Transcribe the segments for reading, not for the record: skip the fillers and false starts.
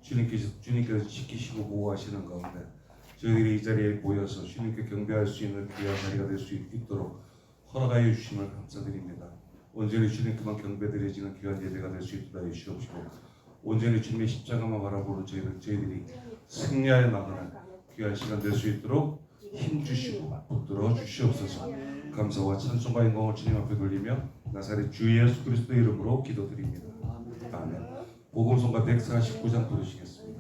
주님께서 지키시고 보호하시는 가운데 저희들이 이 자리에 모여서 주님께 경배할 수 있는 귀한 자리가 될 수 있도록 허락하여 주심을 감사드립니다. 온전히 주님께만 경배드려지는 귀한 예배가 될 수 있도록 하여 주시옵시고, 온전히 주님의 십자가만 바라보는 저희들이 승리하여 나가는 귀한 시간 될 수 있도록 힘주시고 붙들어 주시옵소서. 감사와 찬송과 영광을 주님 앞에 돌리며 나사렛 주 예수 그리스도의 이름으로 기도드립니다. 아멘. 복음성가 149장 부르시겠습니다.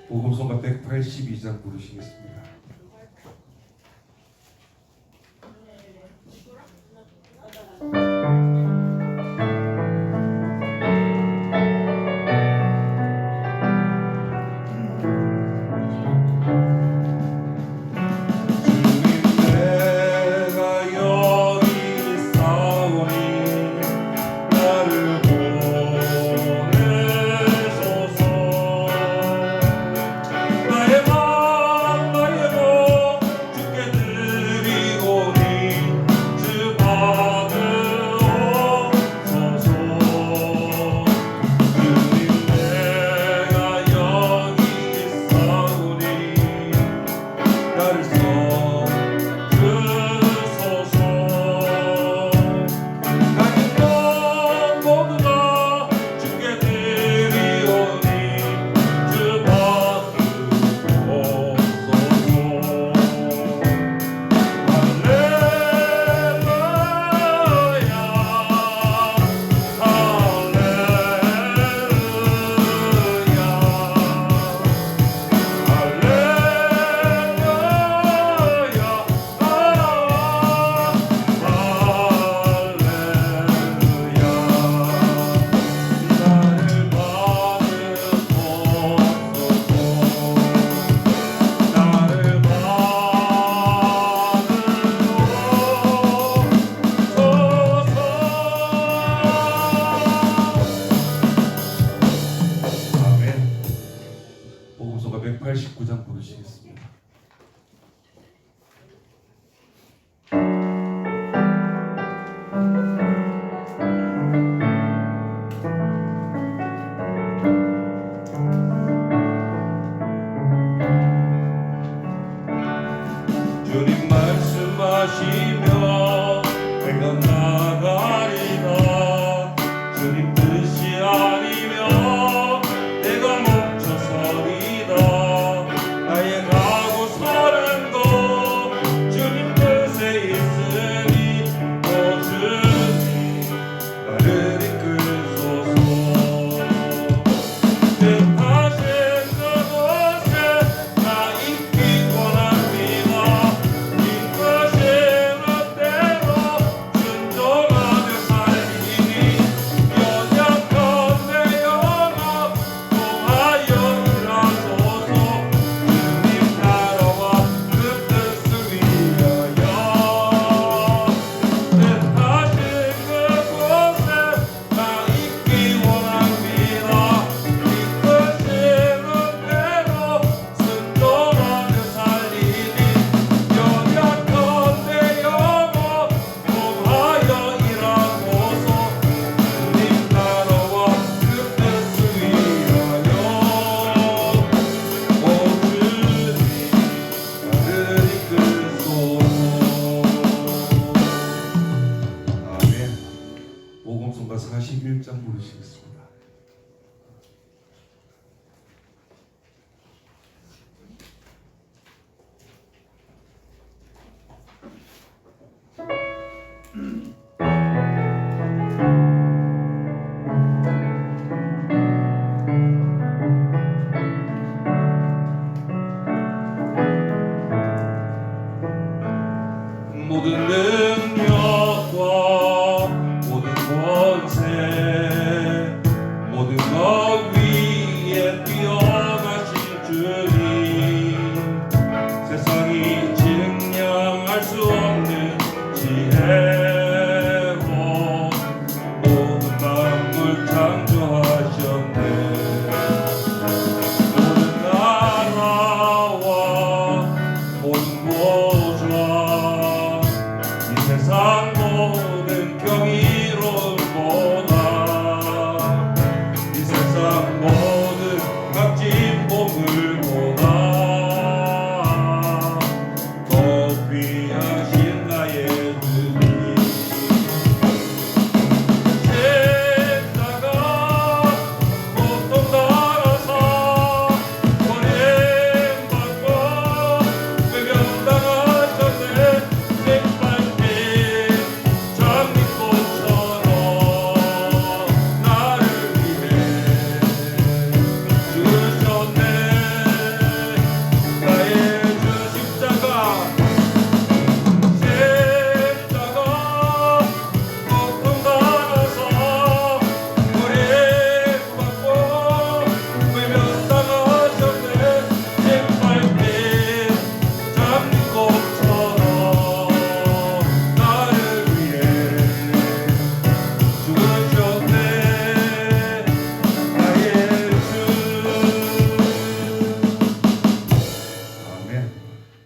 복음성가 182장 부르시겠습니다. 나의 복음성가 41장 부르시겠습니다. 모든 능력과 모든 권세 모든 것 위에 뛰어나신 주님 세상이 증량할 수 없는 지혜로 모든 만물 창조하셨네. 모든 나라와 모든 보좌 세상 모든 경이로움보다 이 세상 모든 값진 보물보다 더 귀하신 나의 주님 십자가 고통 따라서 버림받고 외면당하셨네.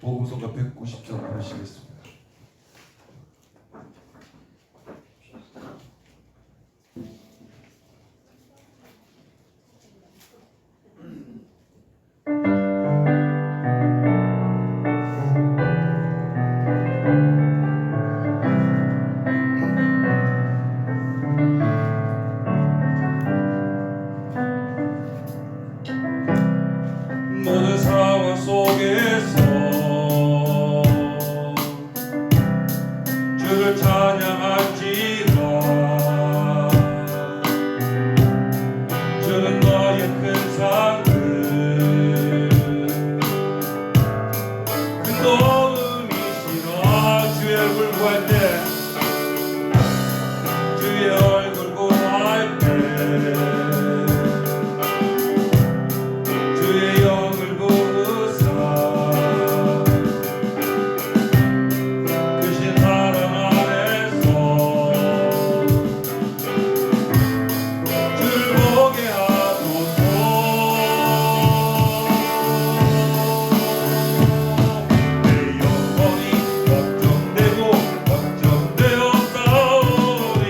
복음성가 190장 부르시겠습니다. 모든 상황 속에서 주를 찬양할지라. 주는 너의 큰 상급 큰 도움이시라. 주의 얼굴 구할 때 주의 얼굴 구할 때 주의 영을 부으사 크신 사랑 안에서 주를 보게 하소서. 내 영혼이 걱정되고 걱정되어 싸우니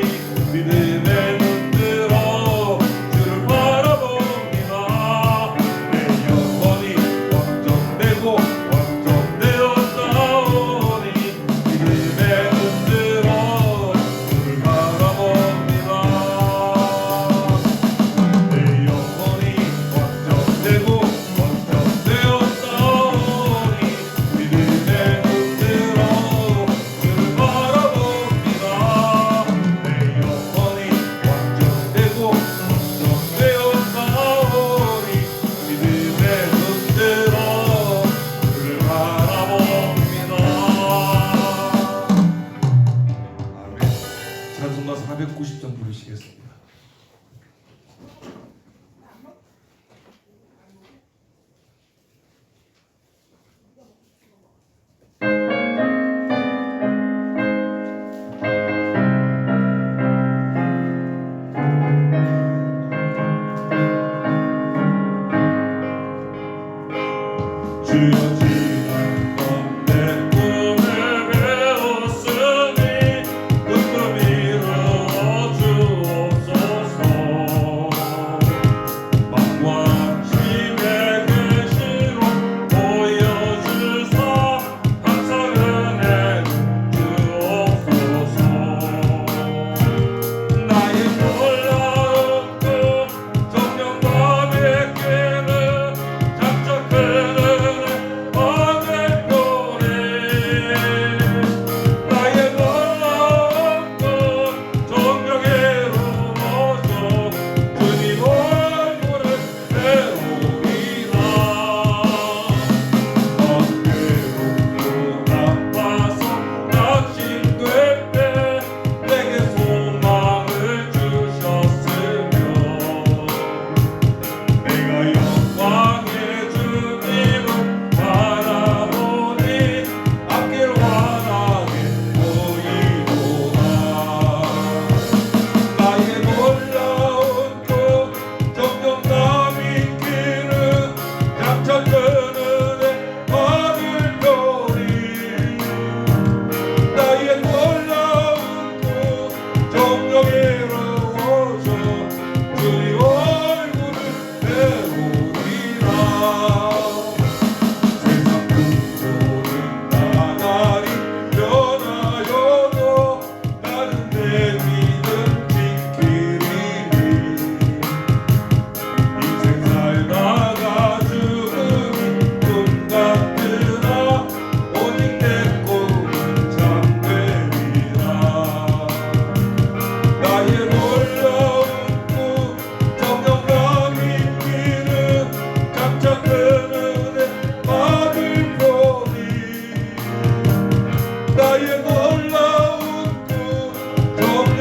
믿음의 눈 들어 주를 바라봅니다. 내 영혼이 걱정되고 걱정되어 싸우니 믿음의 눈 들어 주를 바라봅니다. 내 영혼이 걱정되고 걱정되어 싸우니 믿음의 눈 들어 주를 바라봅니다. 내 영혼이 걱정되고 걱정되어 싸우니 믿음의 눈 들어 주를 바라봅니다. 아멘. 찬송가 490장 부르시겠습니다. 주여 지난 밤내 꿈을 배웠으니 그 꿈 이루어 주옵소서.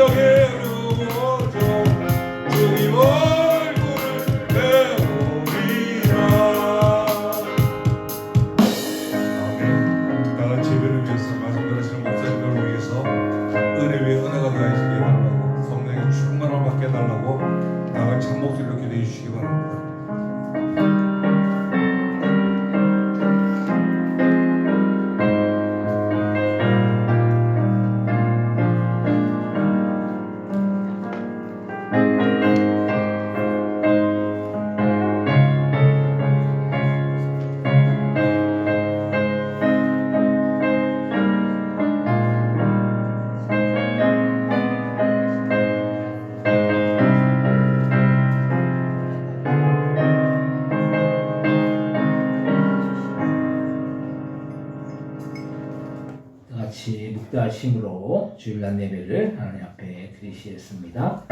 새벽에 누워져 주님 얼굴을 배우리라. 아멘. 다같이 예배를 위해서 말씀드리시는 목사님들을 위해서 은혜 위에 은혜가 더해지게 해달라고, 성령의 충만을 받게 해달라고 다같이 한 목소리로 기도해 주시기 바랍니다. 같이 묵다심으로 주일날 예배를 하나님 앞에 드리시겠습니다.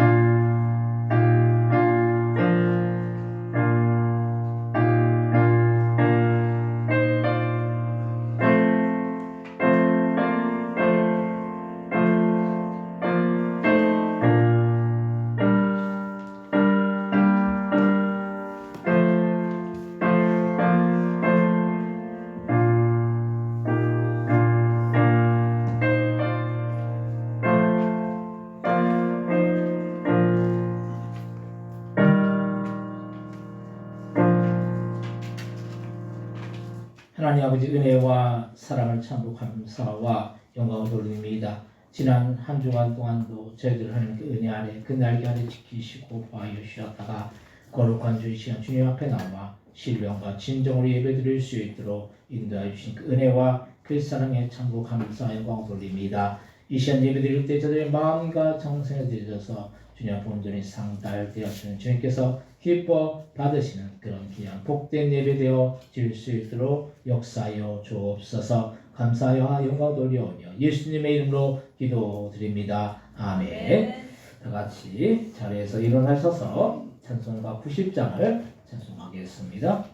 하나님 아버지 은혜와 사랑을 참으로 감사와 영광을 돌립니다. 지난 한 주간 동안도 저희들 하나님께 은혜 아래 그 날개 아래 지키시고 보호하여 주셨다가 거룩한 주의 시간 주님 앞에 나와 신령과 진정으로 예배드릴 수 있도록 인도하여 주신 그 은혜와 그 사랑에 참으로 감사와 영광을 돌립니다. 이 시간 예배드릴 때 저들의 마음과 정성에 들여서 주님 앞에 온전히 상달되었으면 주님께서 기뻐 받으시는 그런 귀한 복된 예배되어 질 수 있도록 역사하여 주옵소서. 감사하여 영광 돌려오며 예수님의 이름으로 기도드립니다. 아멘. 다 같이 자리에서 일어나셔서 찬송가 90장을 찬송하겠습니다.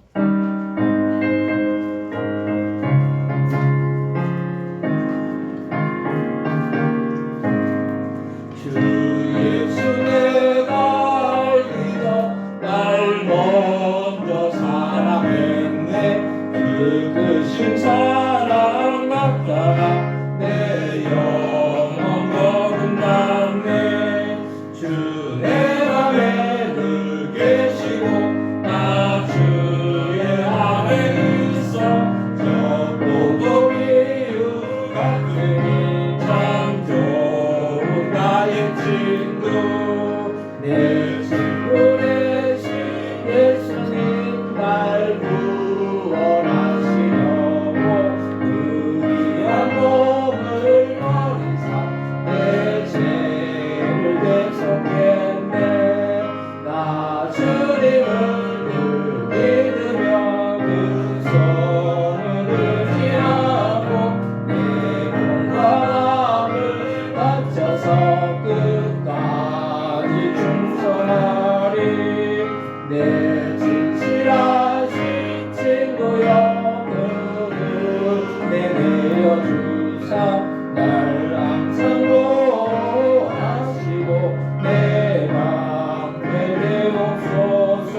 사랑 나타나 내 영혼 거듭났네. 주 내 맘에 늘 계시고 나 주의 안에 있어. 전도도 비유 같으니 참 좋은 나의 친구. 내 친구 되신 예수님 날 구원하시려 내 진실하신 친구여 그를 내내어 주사 날 항상 보호하시고 내 맘에 배옵소서.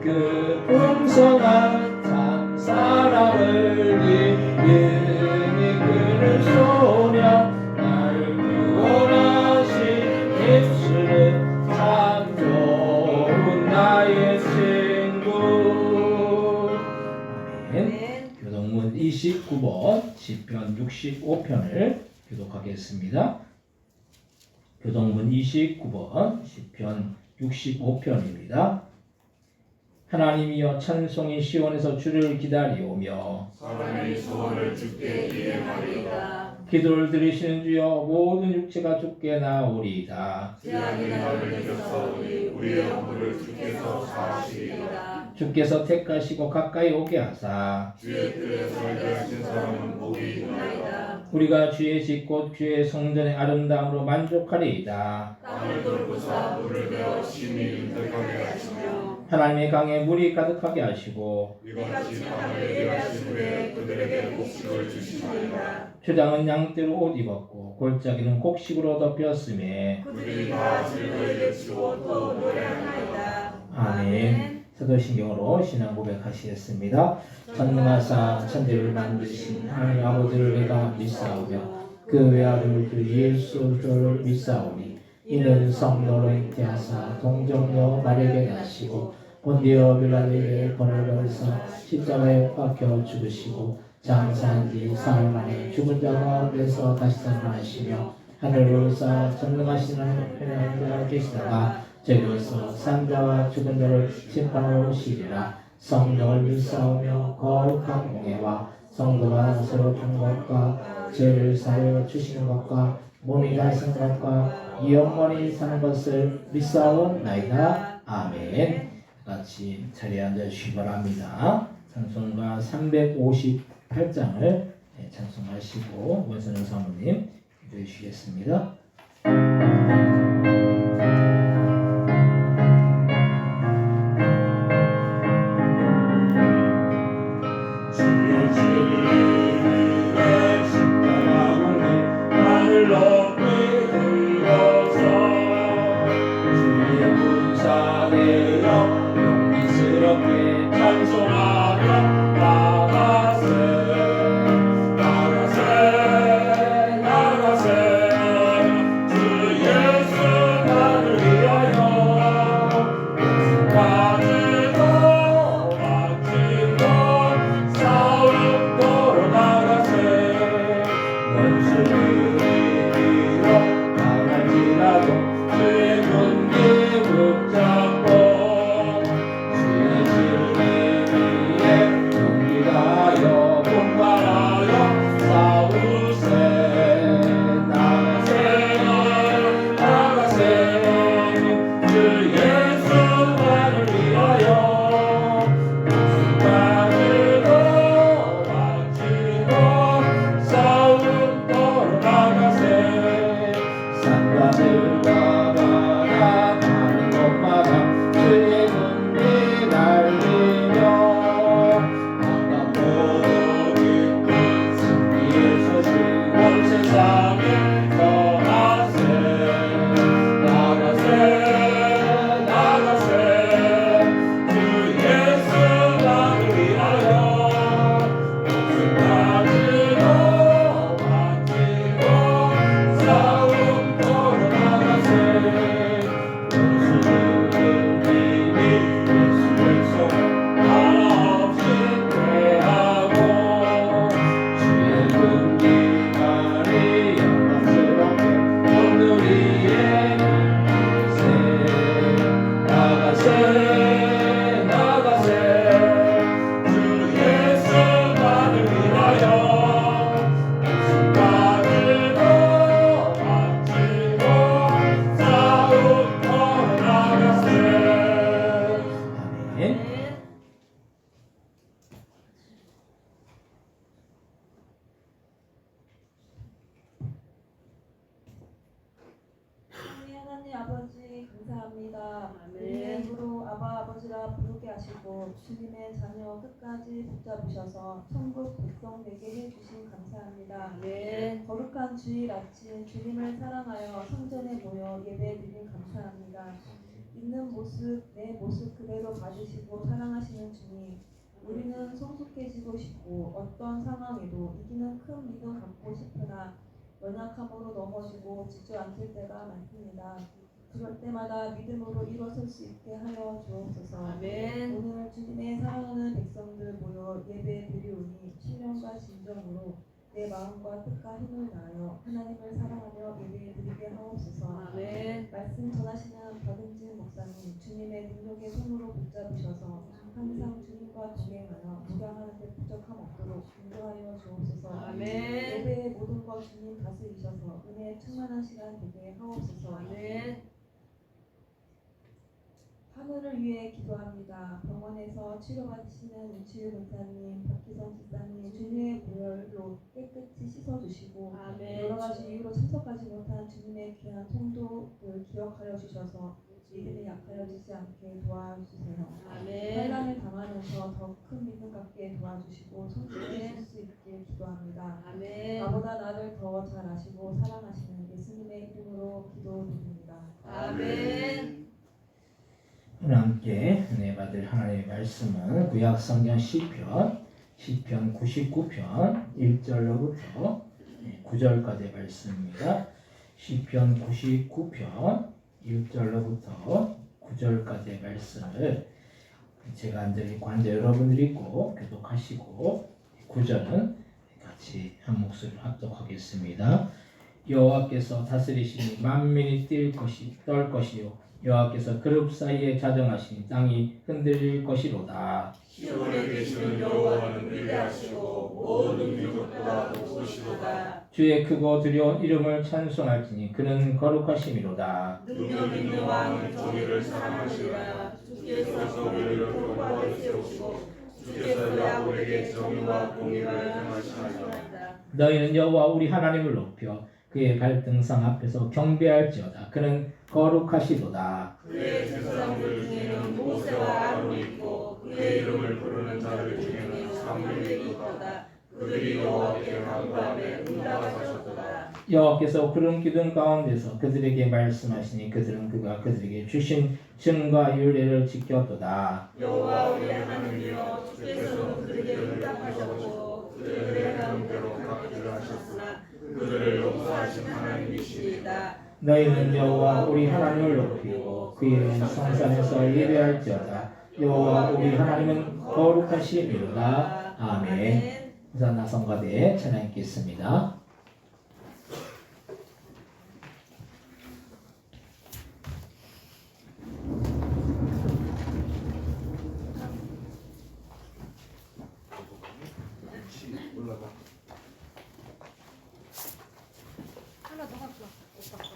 그 풍성한 참 사랑을 이끄는 소녀 날 구원하신 예수는 참 좋은 나의 친구. 아멘. 교동문 29번 시편 65편을 교독하겠습니다. 교동문 29번 시편 65편입니다. 하나님이여 찬송이 시온에서 주를 기다리오며 사람의 소원을 주께 이행하리이다. 기도를 들으시는 주여 모든 육체가 주께 나오리이다. 지하의 날을 내셨사오니 우리의 허물을 주께서 사하시리이다. 주께서 택하시고 가까이 오게 하사 주의 뜻에 살게 하신 사람은 복이 있나이다. 우리가 주의 집 곧 주의 성전의 아름다움으로 만족하리이다. 땅을 돌보사 물을 내어 심히 윤택하게 하시며 하나님의 강에 물이 가득하게 하시고 이같이 땅을 예비하신 후에 그들에게 복식을 주시나이다. 주장은 양떼로 옷 입었고 골짜기는 곡식으로 덮였으며 그들이 다 주를 외치고 또 노래하나이다. 아멘. 사도신경으로 신앙 고백하시겠습니다. 전능하사 천지를 만드신 하나님 아버지를 내가 믿사오며 그 외아들 주 예수를 믿사오니 이는 성도로 잉태하사 동정녀 마리아에게 나시고 본디오 빌라도에게 본을 받으사 십자가에 못 박혀 죽으시고 장사한 지 사흘 만에 죽은 자 가운데서 다시 살아나시며 하늘로 올사 전능하신 하나님 앞에 계시다가 저기서 산자와 죽은 자를 심판하러 오시리라. 성령을 믿사오며 거룩한 공예와 성도가 새롭은 것과 죄를 사하여 주시는 것과 몸이 다신 것과 영원히 사는 것을 믿사옵나이다. 아멘. 같이 자리에 앉아주시기 바랍니다. 찬송가 358장을 찬송하시고 원선영 사모님 기도해 주시겠습니다. 아버지 감사합니다. 우리의 입으로 아버지라 부르게 하시고 주님의 자녀 끝까지 붙잡으셔서 천국 백성 되게 해주신 감사합니다. 거룩한 주일 아침 주님을 사랑하여 성전에 모여 예배드린 감사합니다. 있는 모습 내 모습 그대로 받으시고 사랑하시는 주님, 우리는 성숙해지고 싶고 어떤 상황에도 이기는 큰 믿음 갖고 싶으나 연약함으로 넘어지고 주저앉을 때가 많습니다. 그럴 때마다 믿음으로 일어설 수 있게 하여 주옵소서. 아멘. 오늘 주님의 사랑하는 백성들 모여 예배 드리오니 신령과 진정으로 내 마음과 뜻과 힘을 다하여 하나님을 사랑하며 예배 드리게 하옵소서. 아멘. 말씀 전하시는 박은진 목사님, 주님의 능력의 손으로 붙잡으셔서 항상 주님과 동행하여 묵양하는 데 부족함 없도록 인도하여 주옵소서. 아멘. 예배의 모든 것 주님 다스리셔서 은혜의 충만한 시간 되게 하옵소서. 아멘. 하늘을 위해 기도합니다. 병원에서 치료받으시는 윤치유 목사님, 박기성 집사님, 주님의 보혈로 깨끗이 씻어주시고 아멘. 여러 가지 이유로 참석하지 못한 주님의 귀한 성도를 기억하여 주셔서 믿음이 약하여지지 않게 도와주세요. 아멘. 환난을 당하면서 더 큰 믿음 갖게 도와주시고 성실히 수 있게 기도합니다. 아멘. 나보다 나를 더 잘 아시고 사랑하시는 예수님의 이름으로 기도드립니다. 아멘. 오늘 함께 은혜 받을 하나님의 말씀은 구약 성경 시편 99편 1절로부터 9절까지의 말씀입니다. 시편 99편 1절로부터 9절까지의 말씀을 제가 관자 여러분들이 꼭 교독하시고 9절은 같이 한 목소리로 합독하겠습니다. 여호와께서 다스리시니 만민이 떨 것이요 여호와께서 그룹 사이에 자정하시니 땅이 흔들릴 것이로다. 시온에 계시는 여호와는 위대하시고 모든 민족보다 높으시도다. 주의 크고 두려운 이름을 찬송할지니 그는 거룩하심이로다. 능력 있는 왕은 정의를 사랑하시라. 주께서 우리를 견고하게 세우시고 주께서 야곱에게 정의와 공의를 행하시나이다. 너희는 여호와 우리 하나님을 높여 그의 발등상 앞에서 경배할지어다. 그는 거룩하시도다. 그의 제사장들 중에는 모세와 아론이 있고 그의 이름을 부르는 자들 중에는 사무엘이 있도다. 그들이 여호와께 간구하며 응답하셨도다. 여호와께서 구름 기둥 가운데서 그들에게 말씀하시니 그들은 그가 그들에게 주신 증과 율례를 지켰도다. 여호와 우리 하나님이여 주께서는 그들에게 응답하셨고 그들의 마음대로 갚기를 하셨으나 그들을 용서하신 하나님이시이다. 너희는 여호와 우리 하나님을 높이고 그의 성산에서 예배할지어다. 여호와 우리 하나님은 거룩하시미로다. 아멘. 우선 나성가대 찬양 읽겠습니다. 올라가. 하나 더 갖고 와. 오빠 거.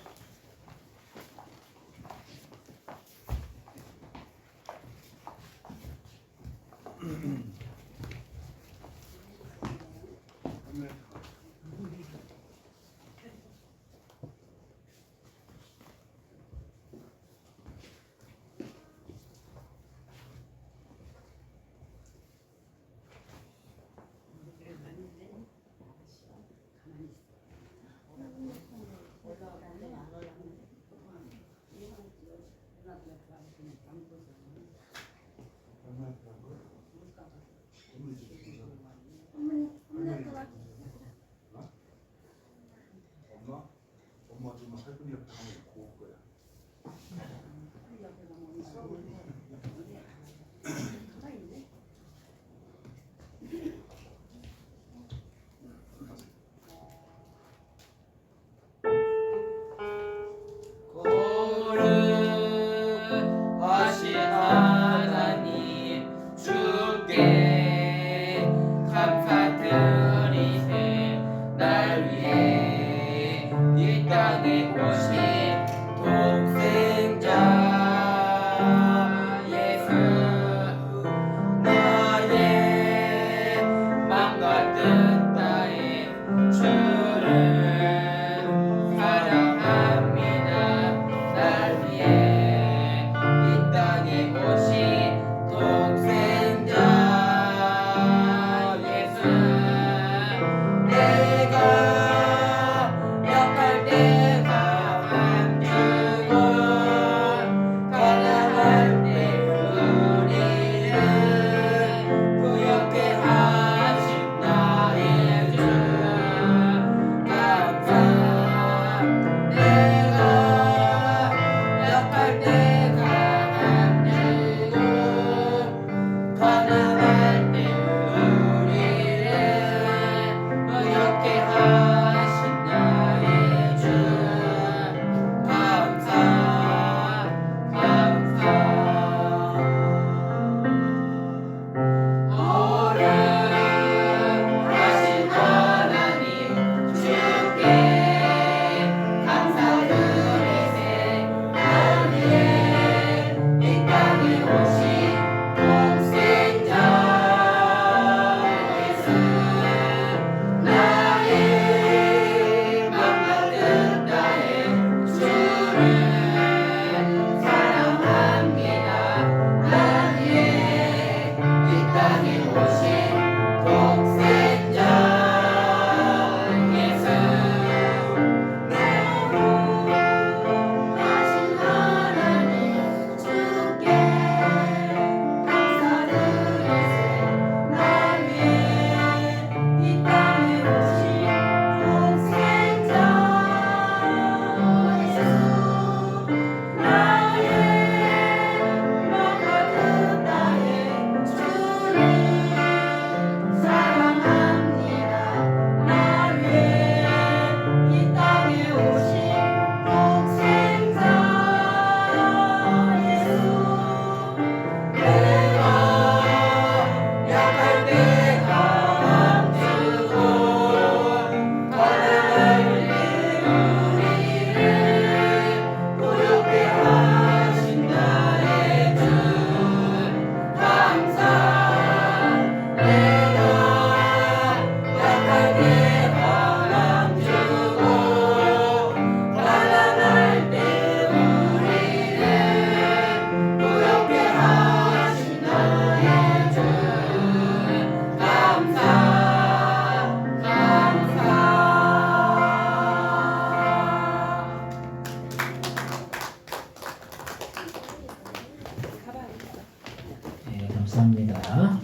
감사합니다.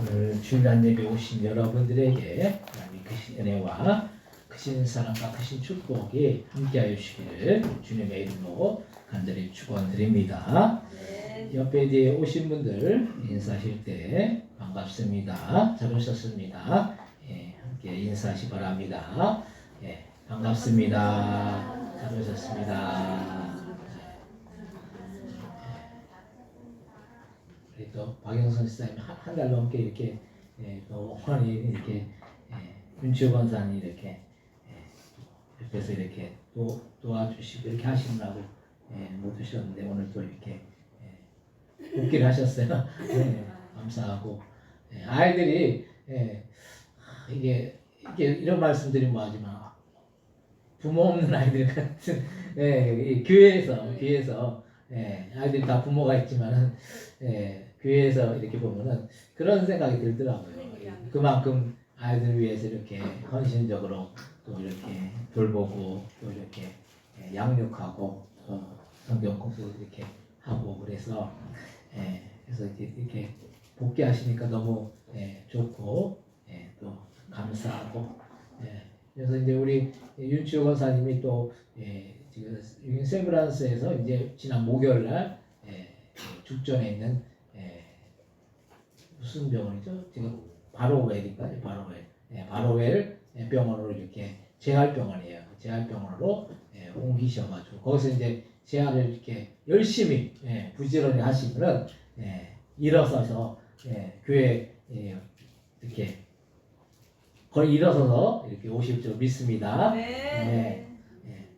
오늘 주일날 예배 오신 여러분들에게 하나님의 크신 은혜와 크신 사랑과 크신 축복이 함께하여 주시기를 주님의 이름으로 간절히 축원드립니다. 옆에 이제 오신 분들 인사하실 때 반갑습니다. 잘 오셨습니다. 예, 함께 인사하시 바랍니다. 예, 반갑습니다. 잘 오셨습니다. 우리 또 박영선 시사님 한 달 넘게 이렇게 또 환히 이렇게 윤치호 권사님 이렇게 옆에서 이렇게 또 도와주시고 이렇게 하시느라고 못 오셨는데 오늘 또 이렇게 복귀를 하셨어요. 감사하고 아이들이 이게 이런 말씀드리면 뭐하지만 부모 없는 아이들 같은 이 교회에서 아이들이 다 부모가 있지만은 교회에서 이렇게 보면은 그런 생각이 들더라고요. 그만큼 아이들 위해서 이렇게 헌신적으로 또 이렇게 돌보고 또 이렇게 양육하고 성경 공부 이렇게 하고 그래서 이렇게 복귀하시니까 너무 좋고 또 감사하고 그래서 이제 우리 윤치호 권사님이 또 지금 샌프란스에서 이제 지난 목요일날 죽전에 있는 무슨 병원이죠? 지금 바로웰인가요? 바로웰 병원으로 이렇게 재활병원이에요. 재활병원으로 옮기셔가지고 거기서 이제 재활을 이렇게 열심히 부지런히 하시면은 일어서서 교회 이렇게 거의 일어서서 이렇게 오실 줄 믿습니다.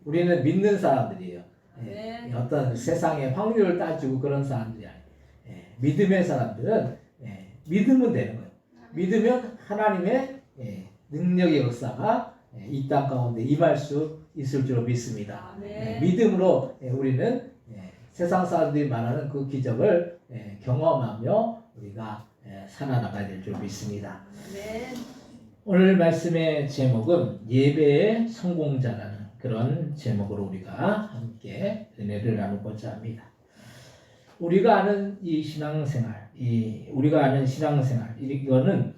우리는 믿는 사람들이에요. 어떤 세상의 확률을 따지고 그런 사람들이 아니에요. 믿음의 사람들은 믿으면 되는 거예요. 믿으면 하나님의 능력의 역사가 이 땅 가운데 임할 수 있을 줄 믿습니다. 믿음으로 우리는 세상 사람들이 말하는 그 기적을 경험하며 우리가 살아나가야 될 줄 믿습니다. 오늘 말씀의 제목은 예배의 성공자라는 그런 제목으로 우리가 함께 은혜를 나누고자 합니다. 우리가 아는 이 신앙생활, 이거는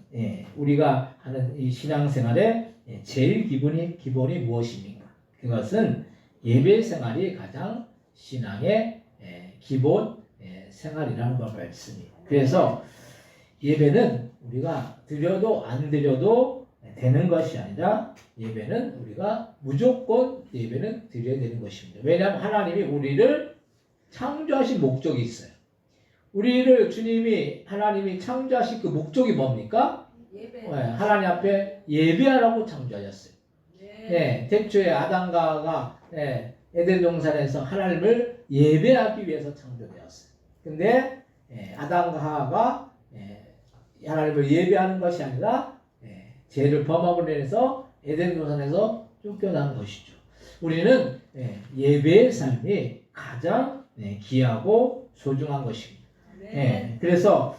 우리가 하는 이 신앙생활의 제일 기본이 무엇입니까? 그것은 예배 생활이 가장 신앙의 기본 생활이라는 걸 말씀입니다. 그래서 예배는 우리가 드려도 안 드려도 되는 것이 아니라 예배는 우리가 무조건 예배는 드려야 되는 것입니다. 왜냐하면 하나님이 우리를 창조하신 목적이 있어요. 우리를 하나님이 창조하신 그 목적이 뭡니까? 하나님 앞에 예배하라고 창조하셨어요. 태초에 아담과 에덴 동산에서 하나님을 예배하기 위해서 창조되었어요. 근데 아담과 하와가 하나님을 예배하는 것이 아니라 죄를 범함으로 인해서 에덴 동산에서 쫓겨난 것이죠. 우리는 예배의 삶이 가장 귀하고 소중한 것입니다. 그래서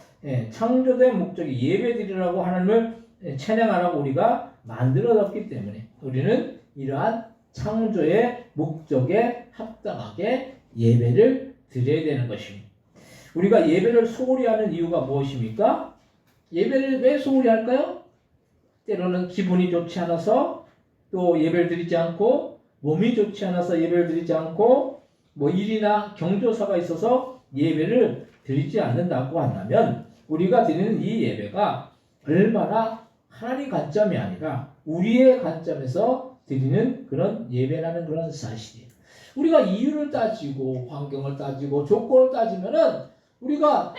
창조된 목적이 예배드리라고 하나님을 찬양하라고 우리가 만들어졌기 때문에 우리는 이러한 창조의 목적에 합당하게 예배를 드려야 되는 것입니다. 우리가 예배를 소홀히 하는 이유가 무엇입니까? 예배를 왜 소홀히 할까요? 때로는 기분이 좋지 않아서 또 예배를 드리지 않고, 몸이 좋지 않아서 예배를 드리지 않고, 뭐 일이나 경조사가 있어서 예배를 드리지 않는다고 한다면 우리가 드리는 이 예배가 얼마나 하나님 관점이 아니라 우리의 관점에서 드리는 그런 예배라는 그런 사실이에요. 우리가 이유를 따지고 환경을 따지고 조건을 따지면은 우리가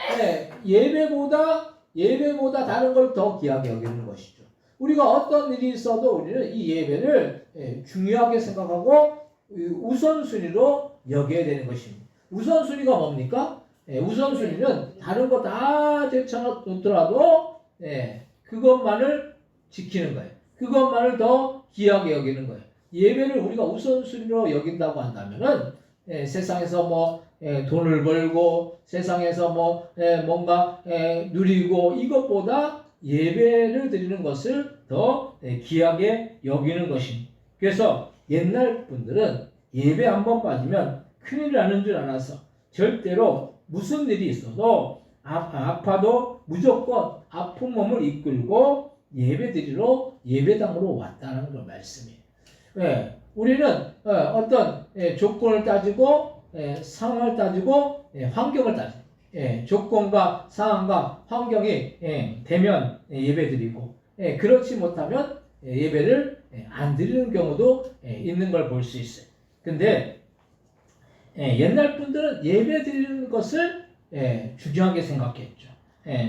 예배보다 다른 걸 더 귀하게 여기는 것이죠. 우리가 어떤 일이 있어도 우리는 이 예배를 중요하게 생각하고 우선순위로 여겨야 되는 것입니다. 우선순위가 뭡니까? 우선순위는 다른 거 다 제쳐놓더라도 그것만을 지키는 거예요. 그것만을 더 귀하게 여기는 거예요. 예배를 우리가 우선순위로 여긴다고 한다면은 세상에서 돈을 벌고 세상에서 뭔가 누리고 이것보다 예배를 드리는 것을 더 귀하게 여기는 것입니다. 그래서 옛날 분들은 예배 한번 빠지면 큰일 나는 줄 알아서 절대로 무슨 일이 있어도 아파도 무조건 아픈 몸을 이끌고 예배드리러 예배당으로 왔다는 걸 말씀이에요. 예, 우리는 어떤 조건을 따지고 상황을 따지고 환경을 따지고 조건과 상황과 환경이 되면 예배드리고 그렇지 못하면 예배를 안 드리는 경우도 있는 걸 볼 수 있어요. 근데 옛날 분들은 예배 드리는 것을 중요하게 생각했죠.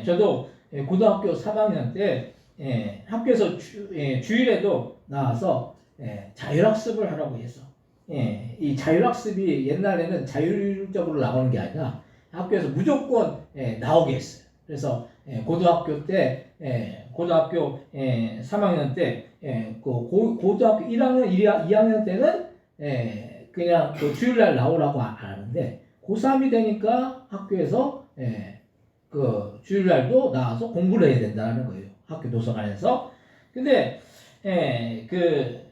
저도 고등학교 3학년 때 학교에서 주일에도 나와서 자율학습을 하라고 해서 이 자율학습이 옛날에는 자율적으로 나오는 게 아니라 학교에서 무조건 나오게 했어요. 그래서 고등학교 때 고등학교 3학년 때 고등학교 1학년, 2학년 때는 그냥 그 주일날 나오라고 안 하는데 고3이 되니까 학교에서 그 주일날도 나와서 공부를 해야 된다는 거예요. 학교 도서관에서. 근데 그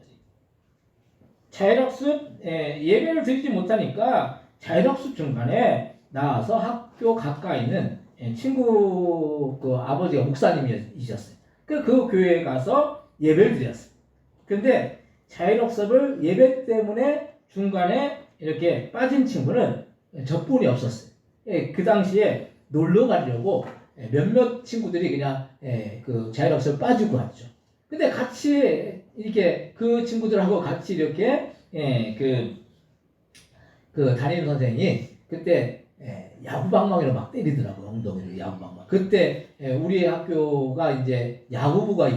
자율학습 예배를 드리지 못하니까 자율학습 중간에 나와서 학교 가까이 있는 친구 그 아버지가 목사님이셨어요. 그 교회에 가서 예배를 드렸어요. 근데 자율학습을 예배 때문에 중간에 이렇게 빠진 친구는 저뿐이 없었어요. 그 당시에 놀러 가려고 몇몇 친구들이 그냥 그 자율학습을 빠지고 왔죠. 근데 같이 이렇게 그 친구들하고 같이 이렇게 그 담임 선생이 그때 야구방망이로 막 때리더라고요. 엉덩이를 야구방망이. 그때 우리 학교가 이제 야구부가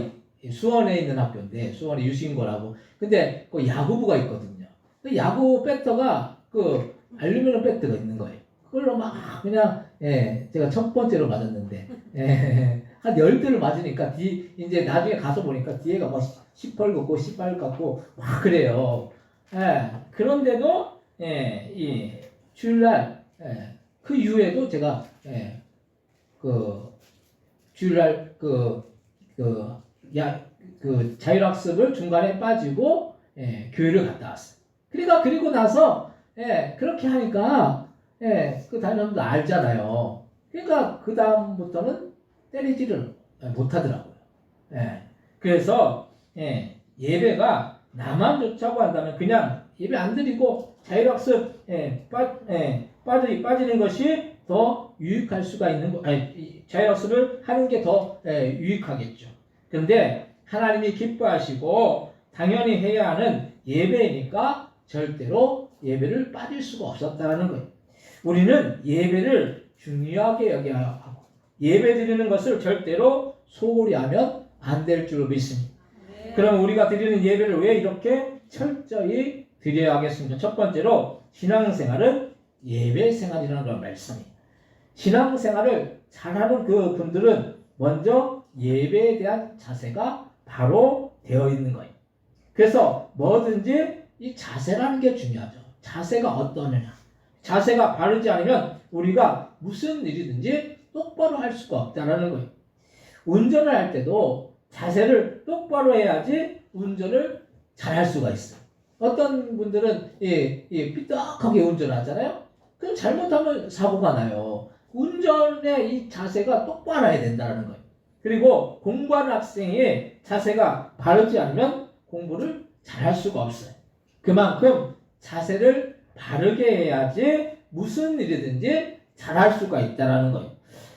수원에 있는 학교인데 수원에 유신고라고. 근데 그 야구부가 있거든요. 그 야구 배터가 그 알루미늄 배터가 있는 거예요. 그걸로 막 그냥 제가 첫 번째로 맞았는데 한 10대를 맞으니까 이제 나중에 가서 보니까 뒤에가 막 시뻘겋고 시뻘겋고 막 그래요. 그런데도 이 주일날 그 이후에도 제가 그 주일날 그 자율학습을 중간에 빠지고 교회를 갔다 왔어요. 그러니까 그리고 나서 그렇게 하니까 그 담임도 알잖아요. 그러니까 그 다음부터는 때리지를 못하더라고요. 그래서 예배가 나만 좋자고 한다면 그냥 예배 안 드리고 자율학습 빠지는 것이 더 유익할 수가 있는 거. 자율학습을 하는 게 더 유익하겠죠. 그런데 하나님이 기뻐하시고 당연히 해야 하는 예배니까 절대로 예배를 빠질 수가 없었다는 거예요. 우리는 예배를 중요하게 여겨야 하고 예배 드리는 것을 절대로 소홀히 하면 안 될 줄 믿습니다. 그럼 우리가 드리는 예배를 왜 이렇게 철저히 드려야 하겠습니까? 첫 번째로 신앙생활은 예배생활이라는 걸 말씀입니다. 신앙생활을 잘하는 그 분들은 먼저 예배에 대한 자세가 바로 되어 있는 거예요. 그래서 뭐든지 이 자세라는 게 중요하죠. 자세가 어떠느냐. 자세가 바르지 않으면 우리가 무슨 일이든지 똑바로 할 수가 없다는 거예요. 운전을 할 때도 자세를 똑바로 해야지 운전을 잘할 수가 있어요. 어떤 분들은 삐딱하게 운전하잖아요. 그럼 잘못하면 사고가 나요. 운전의 이 자세가 똑바로 해야 된다는 거예요. 그리고 공부하는 학생의 자세가 바르지 않으면 공부를 잘할 수가 없어요. 그만큼 자세를 바르게 해야지 무슨 일이든지 잘할 수가 있다는 거예요.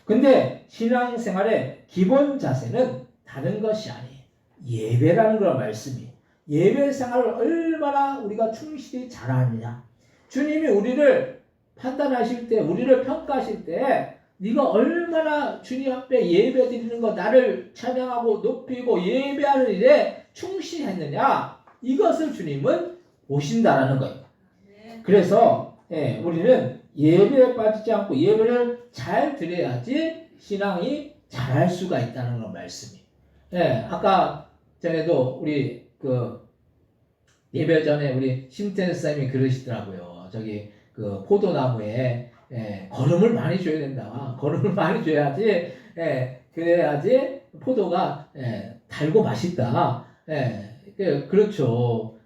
근데 신앙생활의 기본 자세는 다른 것이 아니에요. 예배라는 걸 말씀이에요. 예배 생활을 얼마나 우리가 충실히 잘하느냐. 주님이 우리를 판단하실 때, 우리를 평가하실 때 네가 얼마나 주님 앞에 예배 드리는 거, 나를 찬양하고 높이고 예배하는 일에 충실했느냐, 이것을 주님은 보신다라는 거예요. 그래서 우리는 예배에 빠지지 않고 예배를 잘 드려야지 신앙이 잘할 수가 있다는 걸 말씀이에요. 아까 전에도 우리 그 예배 전에 우리 심태현 선생님이 그러시더라고요. 저기 그 포도나무에 거름을 많이 줘야 된다. 거름을 많이 줘야지 그래야지 포도가 달고 맛있다. 그렇죠.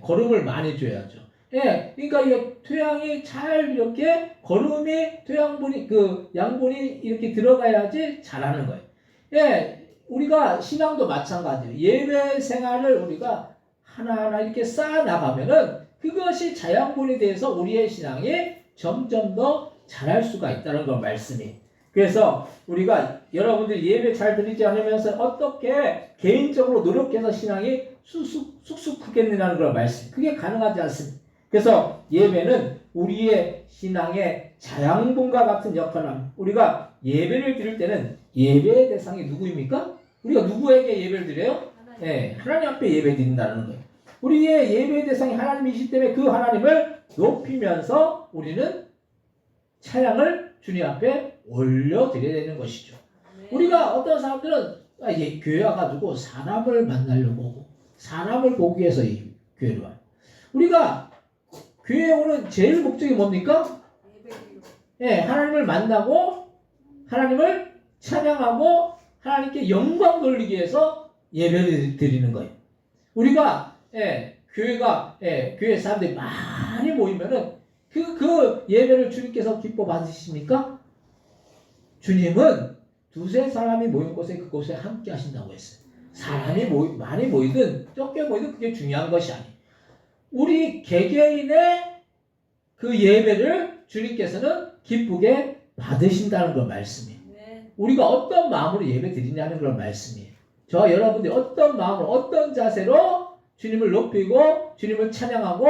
거름을 많이 줘야죠. 예, 그러니까 이게 토양이 잘 이렇게 거름이 토양분이 그 양분이 이렇게 들어가야지 잘하는 거예요. 예, 우리가 신앙도 마찬가지예요. 예배 생활을 우리가 하나하나 이렇게 쌓아 나가면은 그것이 자양분이 돼서 우리의 신앙이 점점 더 잘할 수가 있다는 걸 말씀이. 그래서 우리가 여러분들이 예배 잘 드리지 않으면서 어떻게 개인적으로 노력해서 신앙이 쑥쑥크겠느냐는 걸 말씀. 그게 가능하지 않습니다. 그래서 예배는 우리의 신앙의 자양분과 같은 역할을 합니다. 우리가 예배를 드릴 때는 예배의 대상이 누구입니까? 우리가 누구에게 예배를 드려요? 네, 하나님 앞에 예배 드린다는 거예요. 우리의 예배의 대상이 하나님이시기 때문에 그 하나님을 높이면서 우리는 찬양을 주님 앞에 올려드려야 되는 것이죠. 우리가 어떤 사람들은 교회 와가지고 사람을 만나려고 하고 사람을 보기 위해서 이 교회로 와요. 우리가 교회에 오는 제일 목적이 뭡니까? 예, 하나님을 만나고 하나님을 찬양하고 하나님께 영광 돌리기 위해서 예배를 드리는 거예요. 우리가 교회 사람들이 많이 모이면은 그 예배를 주님께서 기뻐 받으십니까? 주님은 두세 사람이 모인 곳에 그곳에 함께 하신다고 했어요. 사람이 많이 모이든 적게 모이든 그게 중요한 것이 아니에요. 우리 개개인의 그 예배를 주님께서는 기쁘게 받으신다는 걸 말씀이에요. 우리가 어떤 마음으로 예배 드리냐는 걸 말씀이에요. 저 여러분들이 어떤 마음으로 어떤 자세로 주님을 높이고 주님을 찬양하고